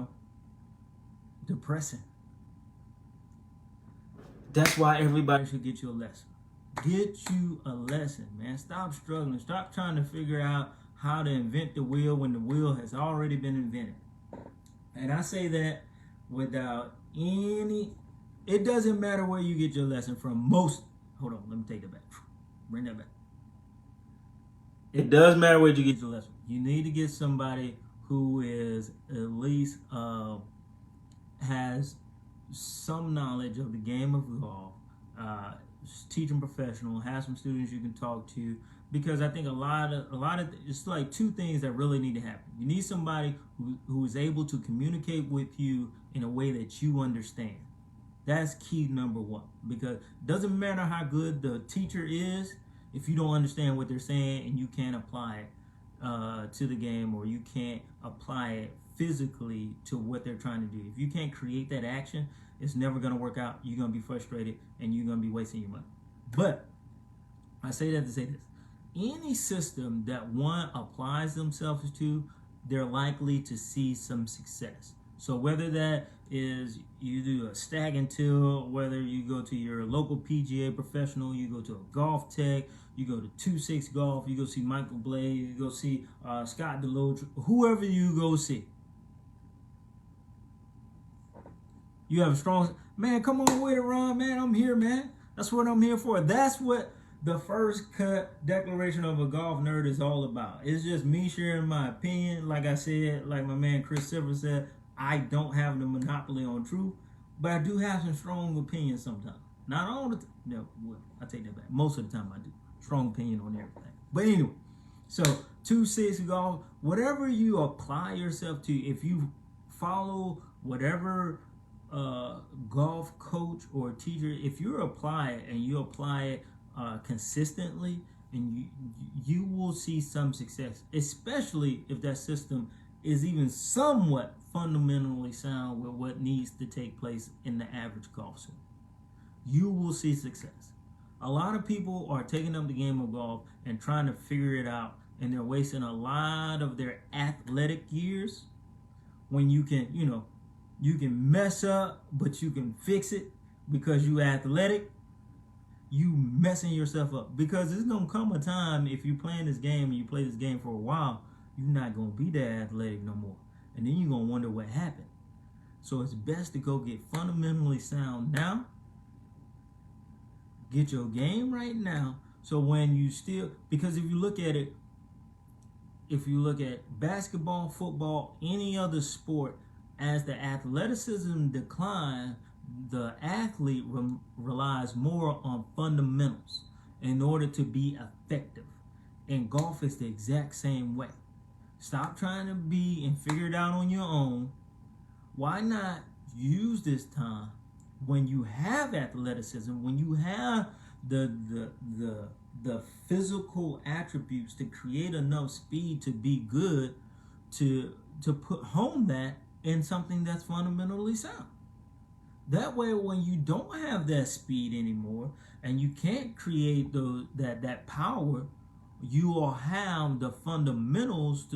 depressing. That's why everybody should get you a lesson. Get you a lesson, man. Stop struggling. Stop trying to figure out how to invent the wheel when the wheel has already been invented. And I say that without it doesn't matter where you get your lesson from. Hold on, let me take that back. Bring that back. It does matter where you get your lesson. You need to get somebody who is at least has some knowledge of the game of golf, teaching professional, have some students you can talk to, because I think a lot of it's like two things that really need to happen. You need somebody who is able to communicate with you in a way that you understand. That's key number one, because it doesn't matter how good the teacher is if you don't understand what they're saying and you can't apply it to the game, or you can't apply it physically to what they're trying to do. If you can't create that action, it's never going to work out. You're going to be frustrated and you're going to be wasting your money. But I say that to say this. Any system that one applies themselves to, they're likely to see some success. So whether that is you do a stag and till, whether you go to your local PGA professional, you go to a golf tech, you go to 2-6 golf, you go see Michael Blade, you go see Scott Delonte, whoever you go see. You have a strong, man, come on with it, Ron, man, I'm here, man. That's what I'm here for. That's what the First Cut Declaration of a Golf Nerd is all about. It's just me sharing my opinion. Like I said, like my man Chris Silver said, I don't have the monopoly on truth, but I do have some strong opinions sometimes. Not all the time. No, well, I take that back. Most of the time I do. Strong opinion on everything. But anyway, so 2-6 golf, whatever you apply yourself to, if you follow whatever golf coach or teacher, if you apply it and you apply it consistently, and you will see some success, especially if that system is even somewhat fundamentally sound with what needs to take place in the average golf swing. You will see success. A lot of people are taking up the game of golf and trying to figure it out, and they're wasting a lot of their athletic years when you can, you can mess up, but you can fix it because you athletic. You messing yourself up, because there's gonna come a time, if you playing this game and you play this game for a while, you're not gonna be that athletic no more, and then you're gonna wonder what happened. So it's best to go get fundamentally sound now. Get your game right now, so when you still, because if you look at it, if you look at basketball, football, any other sport, as the athleticism declines, the athlete relies more on fundamentals in order to be effective. And golf is the exact same way. Stop trying to be and figure it out on your own. Why not use this time when you have athleticism, when you have the physical attributes to create enough speed to be good, to put home that in something that's fundamentally sound. That way, when you don't have that speed anymore and you can't create that power, you will have the fundamentals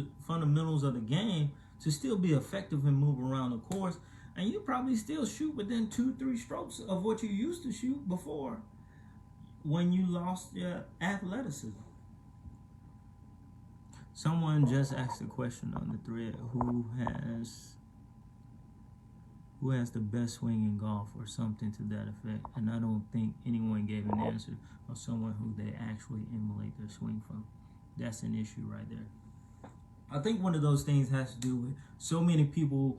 of the game to still be effective and move around the course, and you probably still shoot within 2-3 strokes of what you used to shoot before when you lost your athleticism. Someone just asked a question on the thread: who has the best swing in golf or something to that effect. And I don't think anyone gave an answer of someone who they actually emulate their swing from. That's an issue right there. I think one of those things has to do with so many people.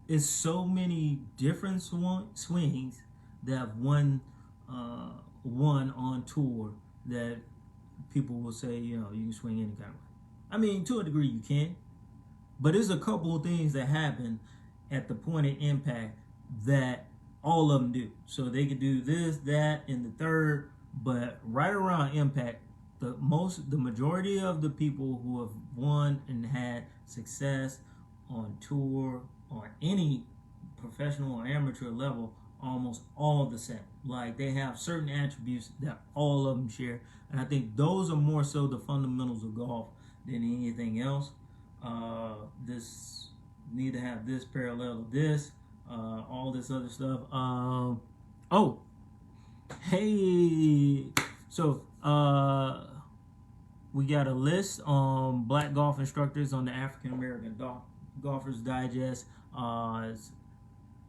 It's so many different swings that have won on tour that people will say, you can swing any kind of way. I mean, to a degree, you can, but there's a couple of things that happen at the point of impact that all of them do. So they could do this, that, and the third, but right around impact, the majority of the people who have won and had success on tour or any professional or amateur level, almost all the same. Like they have certain attributes that all of them share, and I think those are more so the fundamentals of golf than anything else. This need to have this parallel to this, all this other stuff. Oh, hey, so we got a list on black golf instructors on the African American Golfers Digest.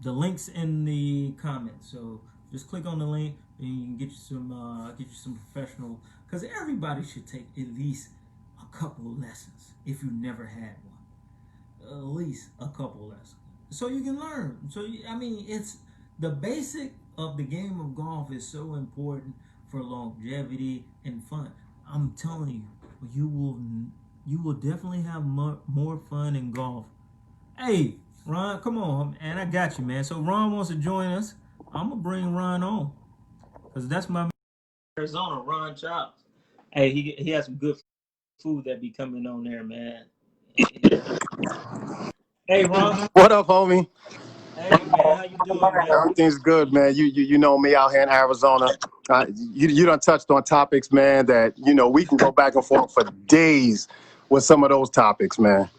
The links in the comments, so just click on the link and you can get you some professional, because everybody should take at least a couple of lessons if you never had one, at least a couple of lessons, so you can learn. So it's the basic of the game of golf is so important for longevity and fun. I'm telling you, you will definitely have more fun in golf. Hey, Ron, come on, man. I got you, man. So Ron wants to join us. I'm gonna bring Ron on because that's my Arizona, Ron Chops. Hey, he has some good food that be coming on there, man. Hey, Ron. What up, homie? Hey, man. How you doing, man? Everything's good, man. You know me out here in Arizona. You done touched on topics, man, that we can go back and forth for days with some of those topics, man.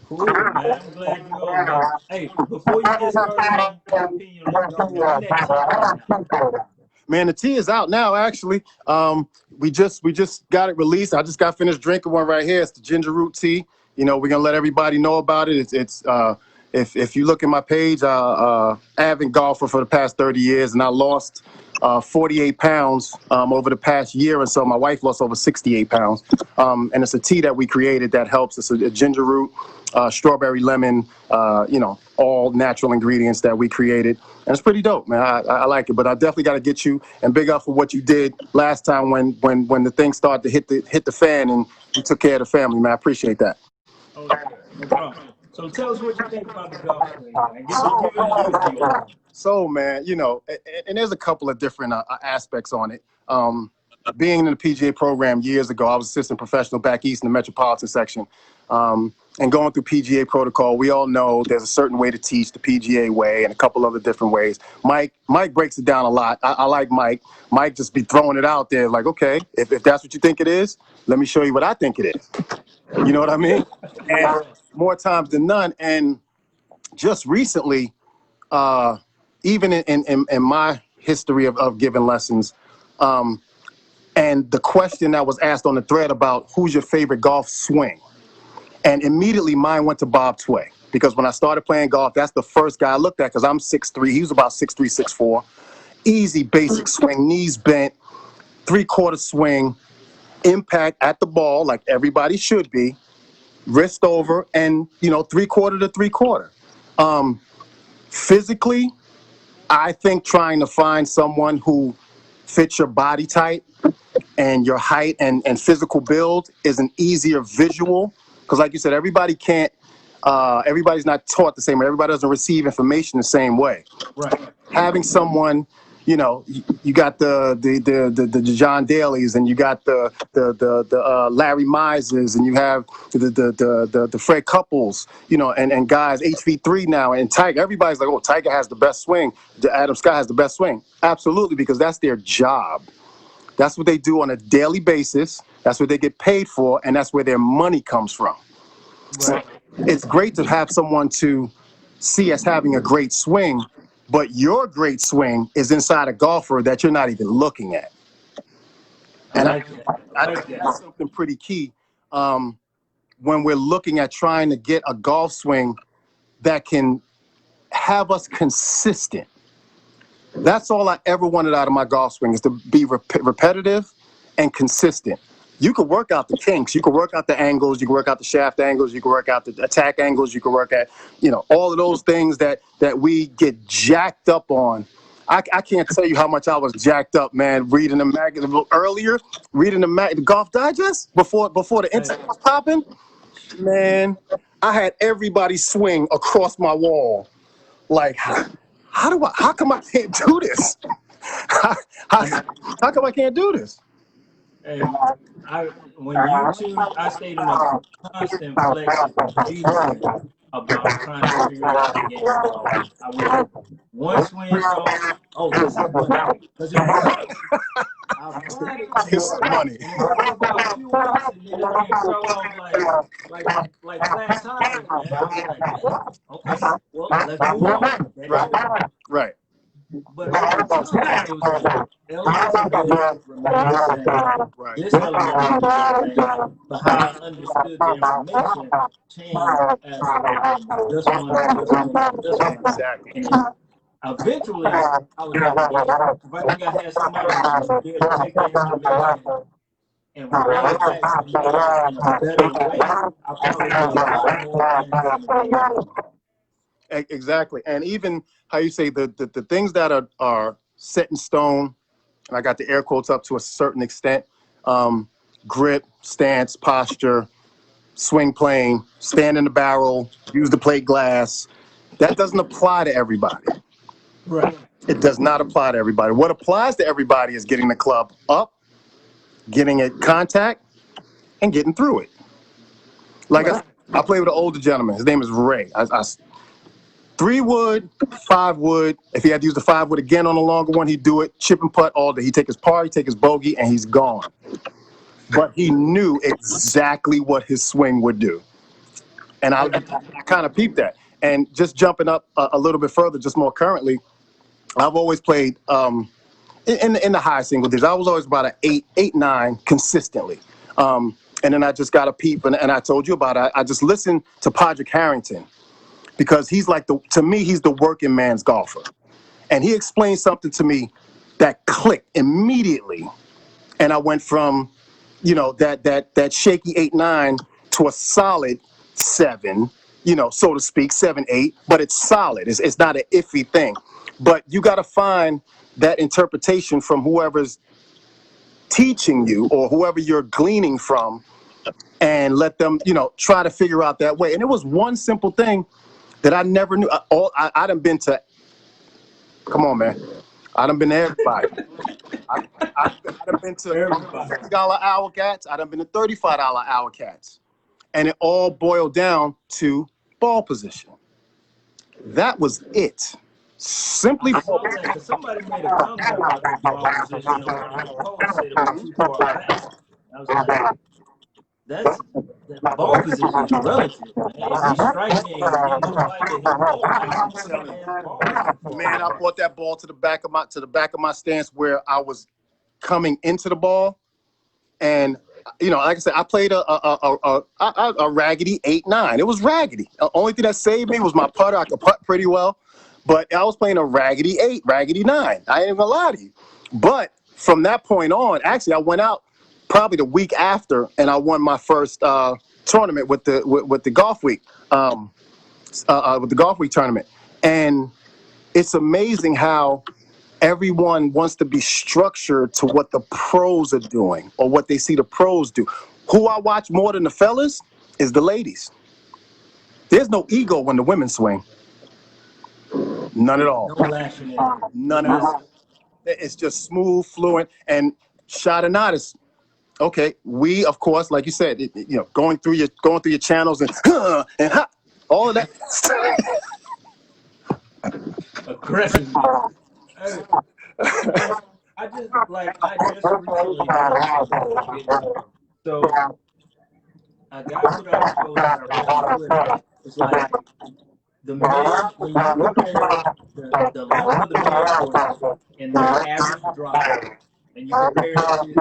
Cool, man. I'm glad you're on, man. Hey, before you get started, man, your opinion on golf, man. When that tee coming out? Man, the tea is out now. Actually, we just got it released. I just got finished drinking one right here. It's the ginger root tea. We're gonna let everybody know about it. If you look at my page, avid golfer for the past 30 years, and I lost 48 pounds over the past year or so. My wife lost over 68 pounds, and it's a tea that we created that helps. It's a ginger root, strawberry, lemon, all natural ingredients that we created. And it's pretty dope, man. I like it, but I definitely got to get you and big up for what you did last time when the thing started to hit the fan and you took care of the family, man. I appreciate that. Oh, no problem. So tell us what you think about the golf swing, man. Give us So, man, and there's a couple of different aspects on it. Being in the PGA program years ago, I was assistant professional back east in the metropolitan section. And going through PGA protocol, we all know there's a certain way to teach the PGA way and a couple other different ways. Mike breaks it down a lot. I like Mike. Mike just be throwing it out there like, okay, if that's what you think it is, let me show you what I think it is. You know what I mean? And more times than none. And just recently, even in my history of giving lessons, and the question that was asked on the thread about who's your favorite golf swing, and immediately mine went to Bob Tway, because when I started playing golf, that's the first guy I looked at, because I'm 6'3", he was about 6'3", 6'4", easy basic swing, knees bent, 3/4 swing, impact at the ball like everybody should be, wrist over, and 3/4 to 3/4. Physically, I think trying to find someone who fits your body type and your height and physical build is an easier visual, because like you said, everybody's not taught the same way. Everybody doesn't receive information the same way. Right. Having someone, you got the John Daly's, and you got the Larry Misers, and you have the Fred Couples, and guys HV3 now, and Tiger. Everybody's like, oh, Tiger has the best swing. Adam Scott has the best swing. Absolutely, because that's their job. That's what they do on a daily basis. That's what they get paid for, and that's where their money comes from. Right. So it's great to have someone to see as having a great swing, but your great swing is inside a golfer that you're not even looking at. And I think that's something pretty key when we're looking at trying to get a golf swing that can have us consistent. That's all I ever wanted out of my golf swing, is to be repetitive and consistent. You could work out the kinks, you could work out the angles, you can work out the shaft angles, you can work out the attack angles, you can work at, all of those things that we get jacked up on. I can't tell you how much I was jacked up, man, reading the magazine earlier, reading the Golf Digest before the internet was popping. Man, I had everybody swing across my wall. Like, how come I can't do this? How come I can't do this? Hey, when YouTube, I stayed in a constant flex of Jesus about trying to figure out the game of golf. I went one swing off. Oh, this is money, because it works. I applied it. This is money. And it took about a few weeks, and then it came throw off like flat tires, man. I was like, man, okay, well, let's move on. Right. But over time, it was like elements of this remained the same. Right. This element remained the same. But how I understood the information changed as I went from this one to this one to this one. Exactly. And eventually, I was like, yeah, if I think I had somebody who was there to take that information and relay it back to me in a better way, I probably do a lot more things in the game. Exactly. And even how you say the things that are set in stone, and I got the air quotes up to a certain extent, grip, stance, posture, swing plane, stand in the barrel, use the plate glass, that doesn't apply to everybody. Right. It does not apply to everybody. What applies to everybody is getting the club up, getting it contact, and getting through it. Like I play with an older gentleman. His name is Ray. 3-wood, 5-wood. If he had to use the 5-wood again on a longer one, he'd do it. Chip and putt all day. He'd take his par, he'd take his bogey, and he's gone. But he knew exactly what his swing would do. And I kind of peeped that. And just jumping up a little bit further, just more currently, I've always played in the high single digits. I was always about an 8, 9 consistently. And then I just got a peep, and I told you about it. I just listened to Padraig Harrington, because he's like to me, he's the working man's golfer. And he explained something to me that clicked immediately. And I went from, that shaky 8, 9 to a solid 7, so to speak, 7, 8, but it's solid. It's not an iffy thing. But you got to find that interpretation from whoever's teaching you or whoever you're gleaning from, and let them, try to figure out that way. And it was one simple thing that I never knew. I done been to, come on, man. I done been to everybody. I done been to $50 hour cats. I done been to $35 hour cats. And it all boiled down to ball position. That was it. Simply. I saw that because somebody made a comment about the ball position on one of the posts, said it was too far back. I was like, that ball position is relative, man. If he's striking and getting the fight that he wants, man, I brought that ball to the back of my stance where I was coming into the ball, and like I said, I played a raggedy 8, 9. It was raggedy. The only thing that saved me was my putter. I could putt pretty well, but I was playing a raggedy 8, raggedy 9. I ain't even gonna lie to you. But from that point on, actually, I went out probably the week after, and I won my first tournament with the golf week, with the golf week tournament. And it's amazing how everyone wants to be structured to what the pros are doing or what they see the pros do. Who I watch more than the fellas is the ladies. There's no ego when the women swing. None at all. No lashing in. None at all. It's just smooth, fluent, and Shoutouts. Okay, we, of course, like you said, going through your channels and all of that. Aggressive. I just recently so I got what I was supposed to really. It's like the men, when you compare the length of the men's course and their average drive, and you compare it to the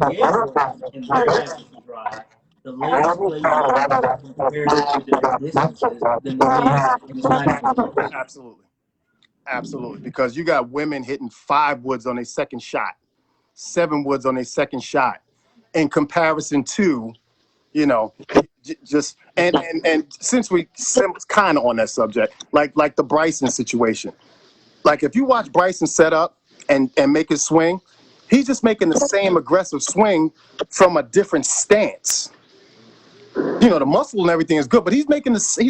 LPGA course and their average drive, the the ladies play longer when compared to their distances than the men, and it's not even close. Absolutely, because you got women hitting 5 woods on their second shot, 7 woods on their second shot, in comparison to, you know, just and since we kind of on that subject, like the Bryson situation, like if you watch Bryson set up and make his swing, he's just making the same aggressive swing from a different stance. You know, the muscle and everything is good, but he's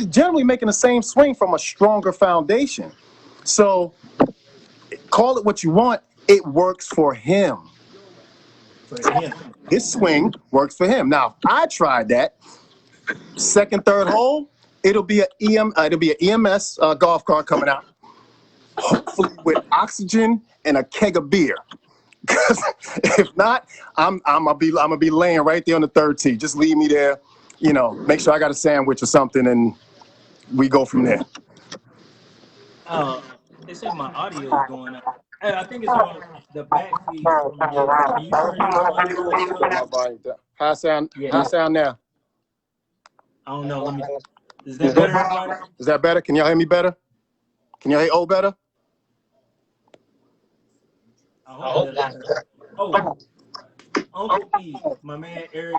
generally making the same swing from a stronger foundation. So call it what you want, it works for him. His swing works for him. Now, I tried that. Second, third hole, it'll be an EMS golf cart coming out, hopefully with oxygen and a keg of beer. Because if not, I'm gonna be laying right there on the third tee. Just leave me there, you know. Make sure I got a sandwich or something, and we go from there. They said my audio is going up. I think it's on the back feed from you. Can you turn your volume up? How sound now? I don't know. Is that better, everybody? Is that better? Can y'all hear me better? Can y'all hear O better? I hope that. Oh, Uncle E, my man Eric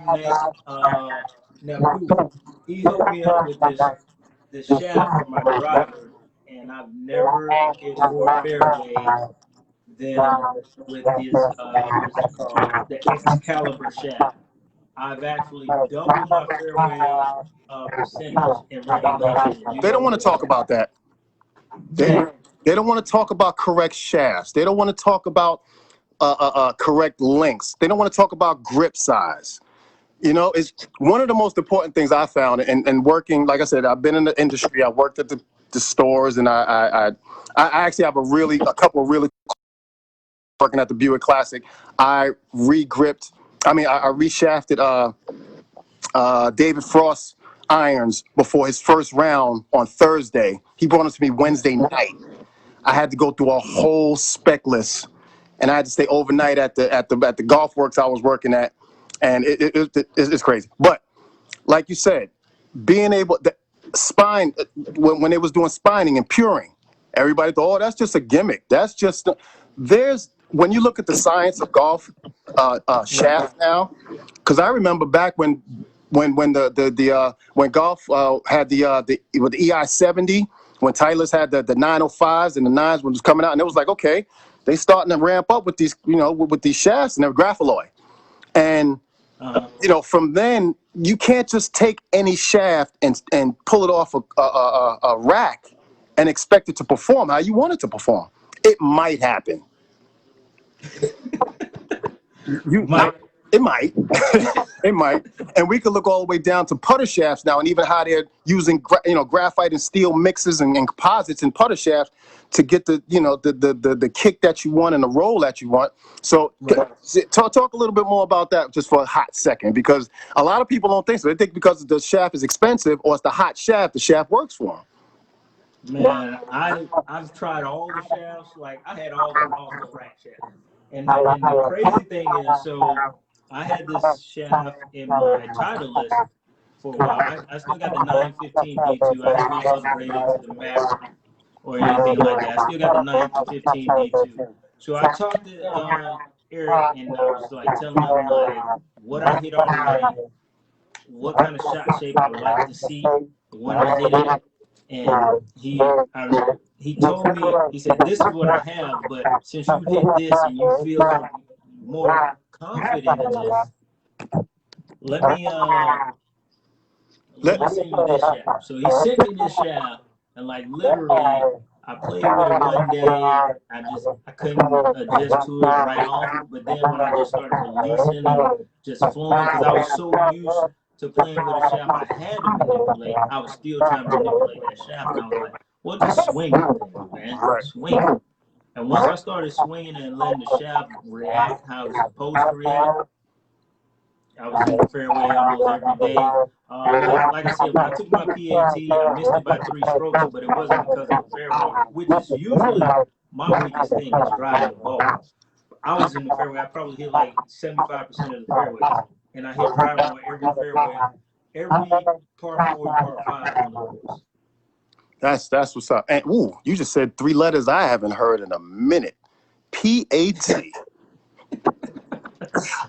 Nephew, he hooked me up with this shaft for my driver, and I've never hit more fairway than with this what is it called, the Excalibur shaft. I've actually doubled my fairway percentage in regulation. They don't want to talk about that. They don't want to talk about correct shafts. They don't want to talk about correct lengths. They don't want to talk about grip size. You know, it's one of the most important things I found, and working, like I said, I've been in the industry. I worked at the stores, and I actually have a couple of really working at the Buick Classic. I reshafted David Frost's irons before his first round on Thursday. He brought them to me Wednesday night. I had to go through a whole spec list, and I had to stay overnight at the golf works I was working at, and it's crazy. But like you said, being able to spine when they was doing spining and puring, everybody thought, oh, that's just a gimmick. That's just when you look at the science of golf shaft now, because I remember back when golf had the EI-70, when Titleist had the 905s and the 9s was coming out, and it was like, okay, they starting to ramp up with these, you know, with these shafts, and they're graphaloy. And you know, from then you can't just take any shaft and pull it off a rack and expect it to perform how you want it to perform. It might happen. It might. It might. And we could look all the way down to putter shafts now, and even how they're using graphite and steel mixes and composites in putter shafts to get the kick that you want and the roll that you want. So talk a little bit more about that just for a hot second, because a lot of people don't think so. They think because the shaft is expensive or it's the hot shaft, the shaft works for them. Man, I've tried all the shafts. Like, I had all the rack shafts. And the crazy thing is, so I had this shaft in my Titleist for a while. I still got the 915 D2. I haven't upgraded to the Maverick or anything like that. I still got the 915 D2. So I talked to Eric, and I was like telling him like what I hit on the range, what kind of shot shape I like to see when I hit it. And he told me, he said, this is what I have, but since you hit this and you feel more confident in this, let me send you this shaft. So he sent me this shaft, and like literally I played with it one day. I couldn't adjust to it right off, but then when I just started releasing and just flowing, because I was so used to playing with a shaft I had to manipulate, I was still trying to manipulate that shaft, and I was like, well, just swing with it, man, swing. And once I started swinging and letting the shaft react how it's supposed to react, I was in the fairway almost every day. Like I said, when I took my PAT, I missed it by 3 strokes, but it wasn't because of the fairway, which is usually my weakest thing, is driving the ball. I was in the fairway. I probably hit like 75% of the fairways. and I hit driver on every fairway, every par four and par five on the course. That's what's up. And ooh, you just said 3 letters I haven't heard in a minute. PAT.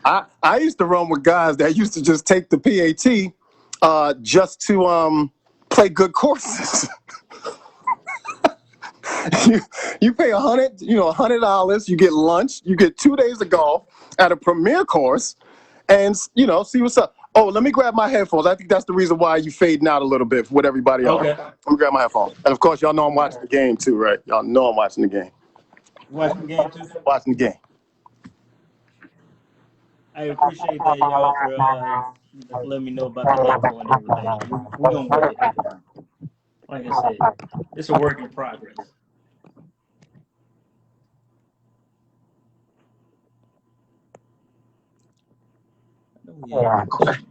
I used to run with guys that used to just take the PAT just to play good courses. you pay $100, you get lunch, you get 2 days of golf at a premier course, and see what's up. Oh, let me grab my headphones. I think that's the reason why you fading out a little bit with everybody else. Okay. Let me grab my headphones. And of course, y'all know I'm watching the game too, right? Y'all know I'm watching the game. Watching the game too? Watching the game. I appreciate that, y'all, for letting me know about the echo and everything. We're going to work it out. Like I said, it's a work in progress. I know we had a question.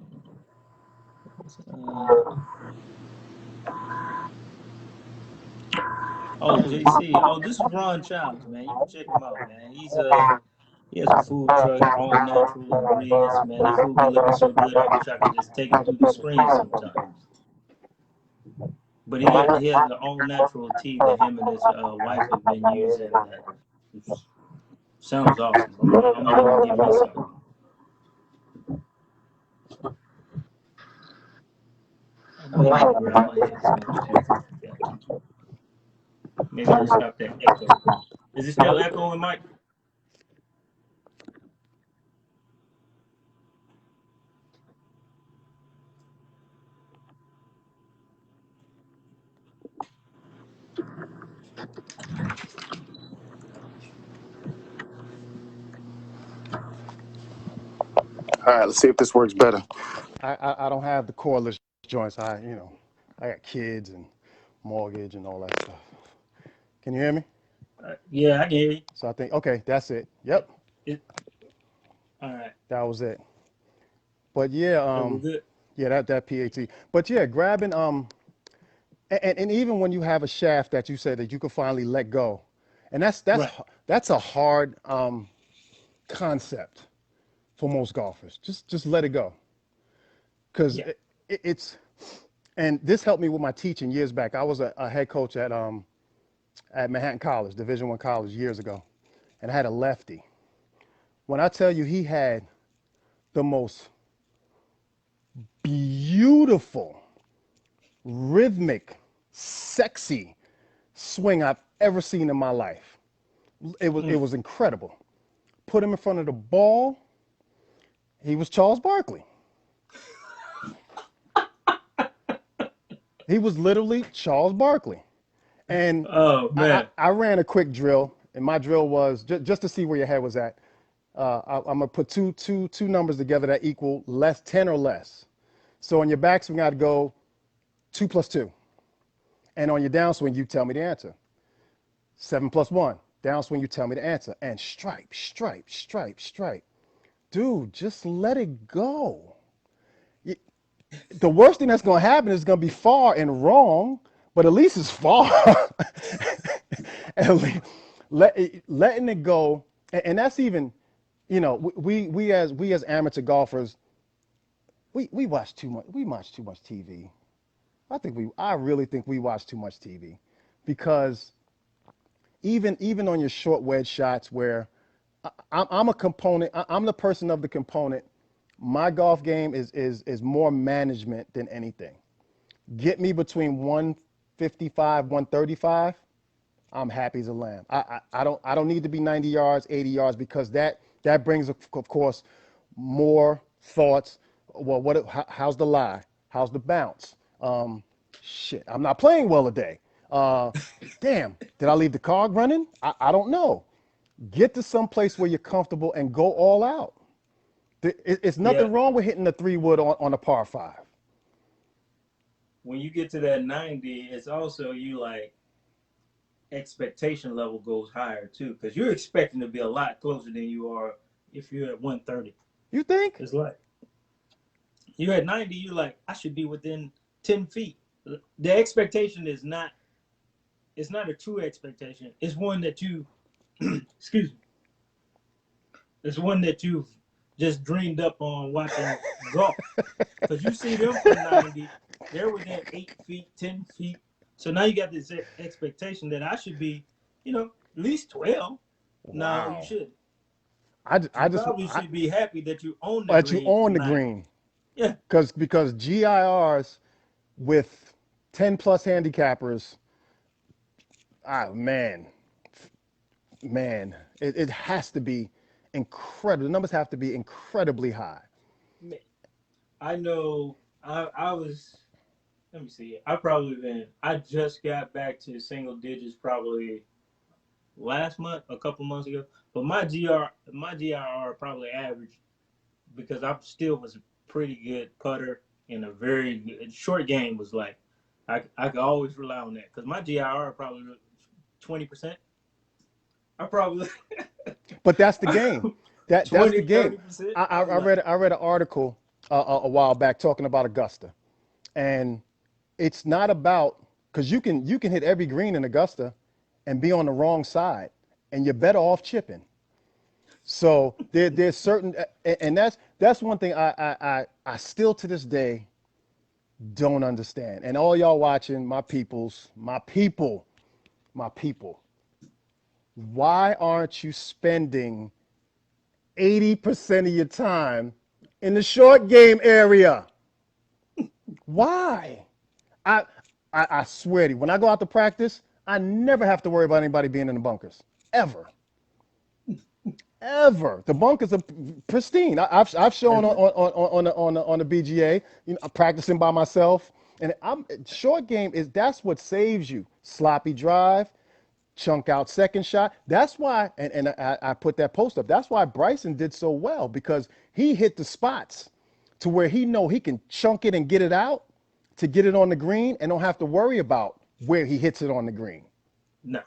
JC. Oh, this is Ron Childs, man. You can check him out, man. He has a food truck, all natural ingredients, man. The food be looking so good, I wish I could just take it through the screen sometimes. But he has an all natural tea that him and his wife have been using. Sounds awesome. I'm gonna give me some. I might grab my headphones too. Maybe it'll stop that echo. Is it still echoing, Mike? All right, let's see if this works better. I don't have the cordless joints. I got kids and mortgage and all that stuff. Can you hear me? Yeah, I can hear you. So I think, okay, that's it. Yep. All right. That was it. But yeah, we're good. Yeah, that PAT. But yeah, grabbing and even when you have a shaft that you said that you can finally let go, and that's Right. that's a hard concept for most golfers. Just let it go, because it's and this helped me with my teaching years back. I was a head coach at Manhattan College, Division I college, years ago, and I had a lefty. When I tell you he had the most beautiful, rhythmic, sexy swing I've ever seen in my life. It was incredible. Put him in front of the ball. He was Charles Barkley. He was literally Charles Barkley. And oh man, I ran a quick drill, and my drill was just to see where your head was at. I'm gonna put two numbers together that equal 10 or less. So on your backswing, I'd go 2 + 2, and on your downswing, you tell me the answer. 7 + 1. Downswing, you tell me the answer. And stripe, stripe, stripe, stripe. Dude, just let it go. The worst thing that's going to happen is going to be far and wrong, but at least it's far. Letting it go, and that's even, we as amateur golfers, we watch too much. We watch too much TV. I really think we watch too much TV, because even on your short wedge shots where I'm a component, I'm the person of the component. My golf game is more management than anything. Get me between 155, 135, I'm happy as a lamb. I don't need to be 90 yards, 80 yards, because that brings, of course, more thoughts. Well, how's the lie? How's the bounce? Shit, I'm not playing well today. Damn, did I leave the cog running? I don't know. Get to some place where you're comfortable and go all out. It's nothing wrong with hitting the 3-wood on a par 5. When you get to that 90, it's also expectation level goes higher too, because you're expecting to be a lot closer than you are if you're at 130. You think? It's like you're at 90, you're like, I should be within 10 feet. The expectation is not, it's not a true expectation. It's one that you, excuse me, it's one that you've just dreamed up on watching golf. Because you see them from 90, they're within 8 feet, 10 feet. So now you got this expectation that I should be, at least 12. No, you Wow. shouldn't. I You just probably should be happy that you own the that you green own from the 90. green. Yeah. Because GIRs with 10 plus handicappers, man, it has to be incredible. The numbers have to be incredibly high. I know I was, let me see, I just got back to single digits probably last month, a couple months ago. But my GRR probably averaged, because I still was a pretty good putter in a very good, short game was like, I could always rely on that. Because my GRR probably 20%. I probably But that's the game. That's the 20, game. 30%. I read an article a while back talking about Augusta, and it's not about, because you can hit every green in Augusta and be on the wrong side, and you're better off chipping. So there's certain, and that's one thing I still to this day don't understand. And all y'all watching, my people, why aren't you spending 80% of your time in the short game area? Why? I, I swear to you, when I go out to practice, I never have to worry about anybody being in the bunkers. Ever. Ever. The bunkers are pristine. I've shown on the BGA, I'm practicing by myself. And short game that's what saves you. Sloppy drive, chunk out second shot. That's why, and I put that post up. That's why Bryson did so well, because he hit the spots to where he know he can chunk it and get it out to get it on the green and don't have to worry about where he hits it on the green. No,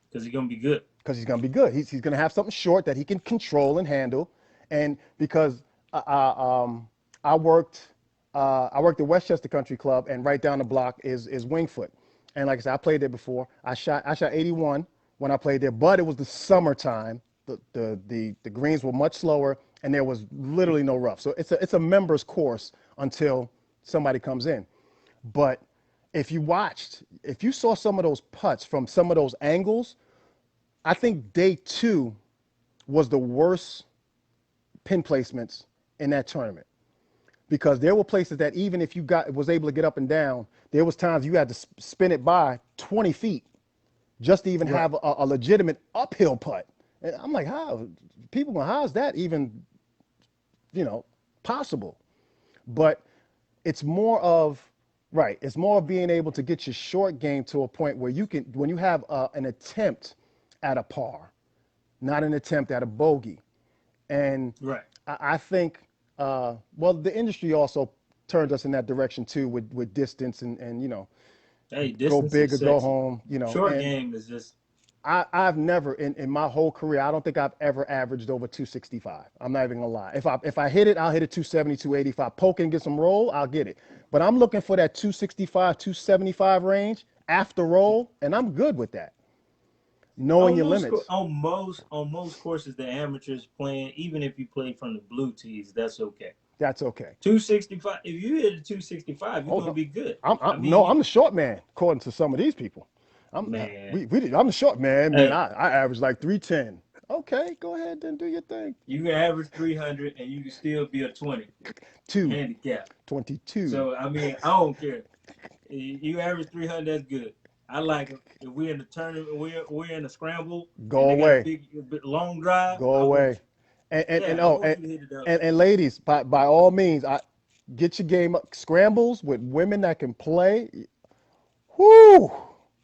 because he's gonna be good. Because he's going to be good. He's going to have something short that he can control and handle. And because I worked at Westchester Country Club, and right down the block is Wingfoot. And like I said, I played there before. I shot 81 when I played there, but it was the summertime. The greens were much slower, and there was literally no rough. So it's a members course until somebody comes in. But if you saw some of those putts from some of those angles, I think day 2 was the worst pin placements in that tournament, because there were places that even if you was able to get up and down, there was times you had to spin it by 20 feet just to even have a legitimate uphill putt. And I'm like, how's that even, possible? But it's more of being able to get your short game to a point where you can, when you have an attempt at a par, not an attempt at a bogey. And I think, the industry also turned us in that direction too, with distance and hey, go big or go home. Short game is just. I've never in my whole career, I don't think I've ever averaged over 265. I'm not even gonna lie. If I hit it, I'll hit it 270, 280. If I poke and get some roll, I'll get it. But I'm looking for that 265, 275 range after roll, and I'm good with that. Knowing your limits. On most courses, the amateurs playing, even if you play from the blue tees, that's okay. That's okay. 265. If you hit a 265, you're gonna be good. I'm the short man according to some of these people. I'm the short man. Man, I average like 310. Okay, go ahead then, do your thing. You can average 300 and you can still be a 20 handicap. 22. So I don't care. You average 300, that's good. I like it. If we're in the tournament, we're in a scramble. Go away. Big long drive. Go away. And ladies, by all means, get your game up. Scrambles with women that can play. Whoo!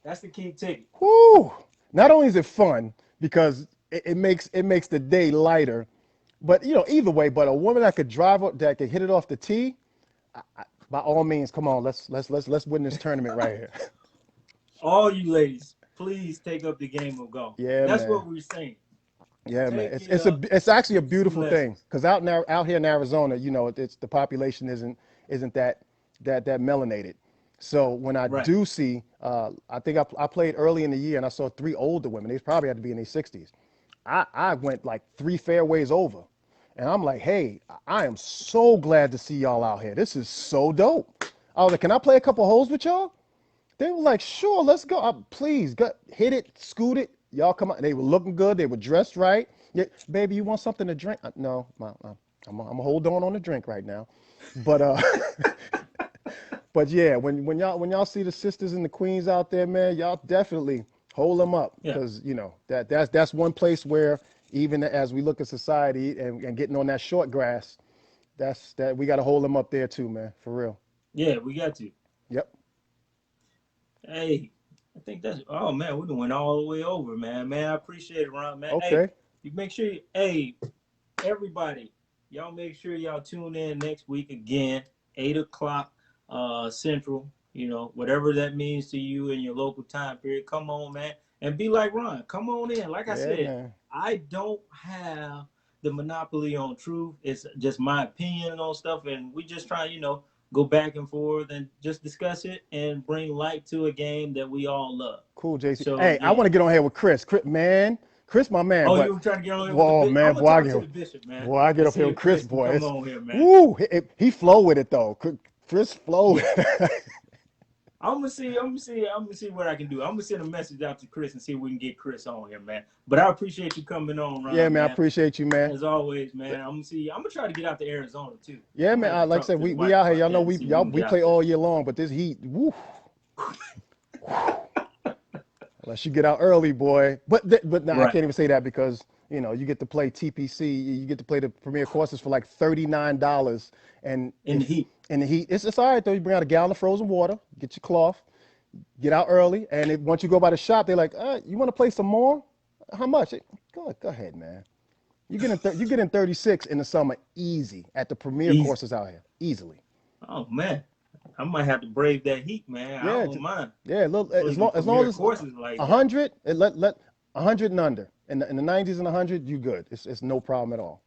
That's the key ticket. Whoo! Not only is it fun because it makes the day lighter, but either way. But a woman that could that could hit it off the tee, by all means, come on, let's win this tournament right here. All you ladies, please take up the game of golf. Yeah, that's man. What we're saying. Yeah, man. It's actually a beautiful thing, because out here in Arizona, it's the population isn't that melanated. So when I do see, I think I played early in the year and I saw 3 older women. They probably had to be in their 60s. I went like 3 fairways over, And I'm like, hey, I am so glad to see y'all out here. This is so dope. I was like, can I play a couple holes with y'all? They were like, sure, let's go. Please, go, hit it, scoot it. Y'all come out. They were looking good. They were dressed right. Yeah, baby, you want something to drink? No, I'm gonna hold on the drink right now. But but yeah, when y'all see the sisters and the queens out there, man, y'all definitely hold them up Yeah. because you know that's one place where even as we look at society and getting on that short grass, that we got to hold them up there too, man, for real. Yeah, we got to. Yep. Hey, I think that's. Oh man, we done went all the way over, man. Man, I appreciate it, Ron. Man, hey, Okay. you make sure. Hey, everybody, y'all make sure y'all tune in next week again, 8 o'clock Central. You know, whatever that means to you in your local time period. Come on, man, and be like Ron. Come on in. Like I Yeah, said, man. I don't have the monopoly on truth. It's just my opinion on stuff, and we just try, go back and forth and just discuss it and bring light to a game that we all love. Cool, JC. So Hey, I yeah. want to get on here with Chris. Chris, man. Chris, my man. Oh, But you were trying to get on here with the whoa, bishop? I'm man, gonna boy, talk to the bishop, man, I get and up here see with if Chris, Chris can boy. come It's on here, man. woo. He flow with it though. Chris flow. Yeah. I'm gonna see what I can do. I'm gonna send a message out to Chris and see if we can get Chris on here, man. But I appreciate you coming on, Yeah, Ron, man. I man. appreciate you, man. As always, man. I'm gonna try to get out to Arizona too. Yeah, I'm gonna man. have to Like I talk said, to the we wife out here. about Y'all know that and see if we can we get play out there. all year long, but this heat, woo. Unless you get out early, boy. But no, I Right. can't even say that because you get to play TPC. You get to play the premier courses for like $39, and In the if heat. in the heat, it's all right though. You bring out a gallon of frozen water, get your cloth, get out early, and once you go by the shop, they're like, you want to play some more? How much? Go ahead, man. You get in 36 in the summer easy at the premier Easy. courses out here easily. Oh man. I might have to brave that heat, man. I Yeah, don't mind. yeah. Look, Play some as long premier as it's courses like that. 100, let 100 and under. In the 90s and 100, you good. It's no problem at all.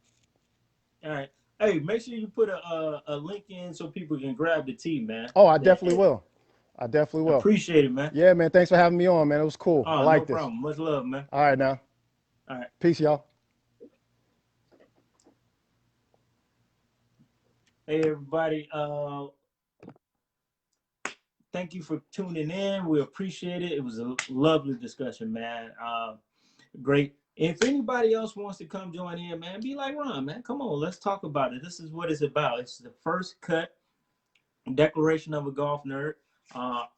All right. Hey, make sure you put a link in so people can grab the tea, man. Oh, I That definitely will. I definitely will. appreciate it, man. Yeah, man. Thanks for having me on, man. It was cool. I Oh, no like this. problem. Much love, man. All right, now. All right. Peace, y'all. Hey, everybody. Thank you for tuning in. We appreciate it. It was a lovely discussion, man. Great. If anybody else wants to come join in, man, be like Ron, man. Come on, let's talk about it. This is what it's about. It's the first cut declaration of a golf nerd.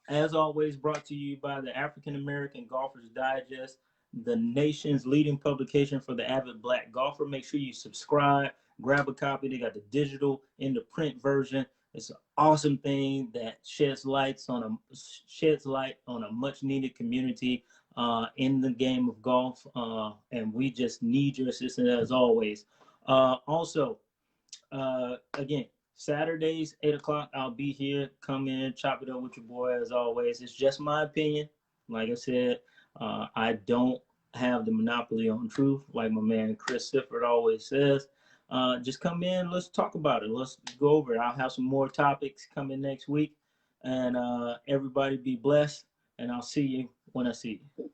As always, brought to you by the African American Golfers Digest, the nation's leading publication for the avid black golfer. Make sure you subscribe, grab a copy. They got the digital and the print version. It's an awesome thing that sheds light on a much needed community in the game of golf, and we just need your assistance as always. Also, again, Saturdays, 8 o'clock, I'll be here. Come in, chop it up with your boy as always. It's just my opinion. Like I said, I don't have the monopoly on truth, like my man Chris Sifford always says. Just come in, let's talk about it. Let's go over it. I'll have some more topics coming next week. And everybody be blessed. And I'll see you when I see you.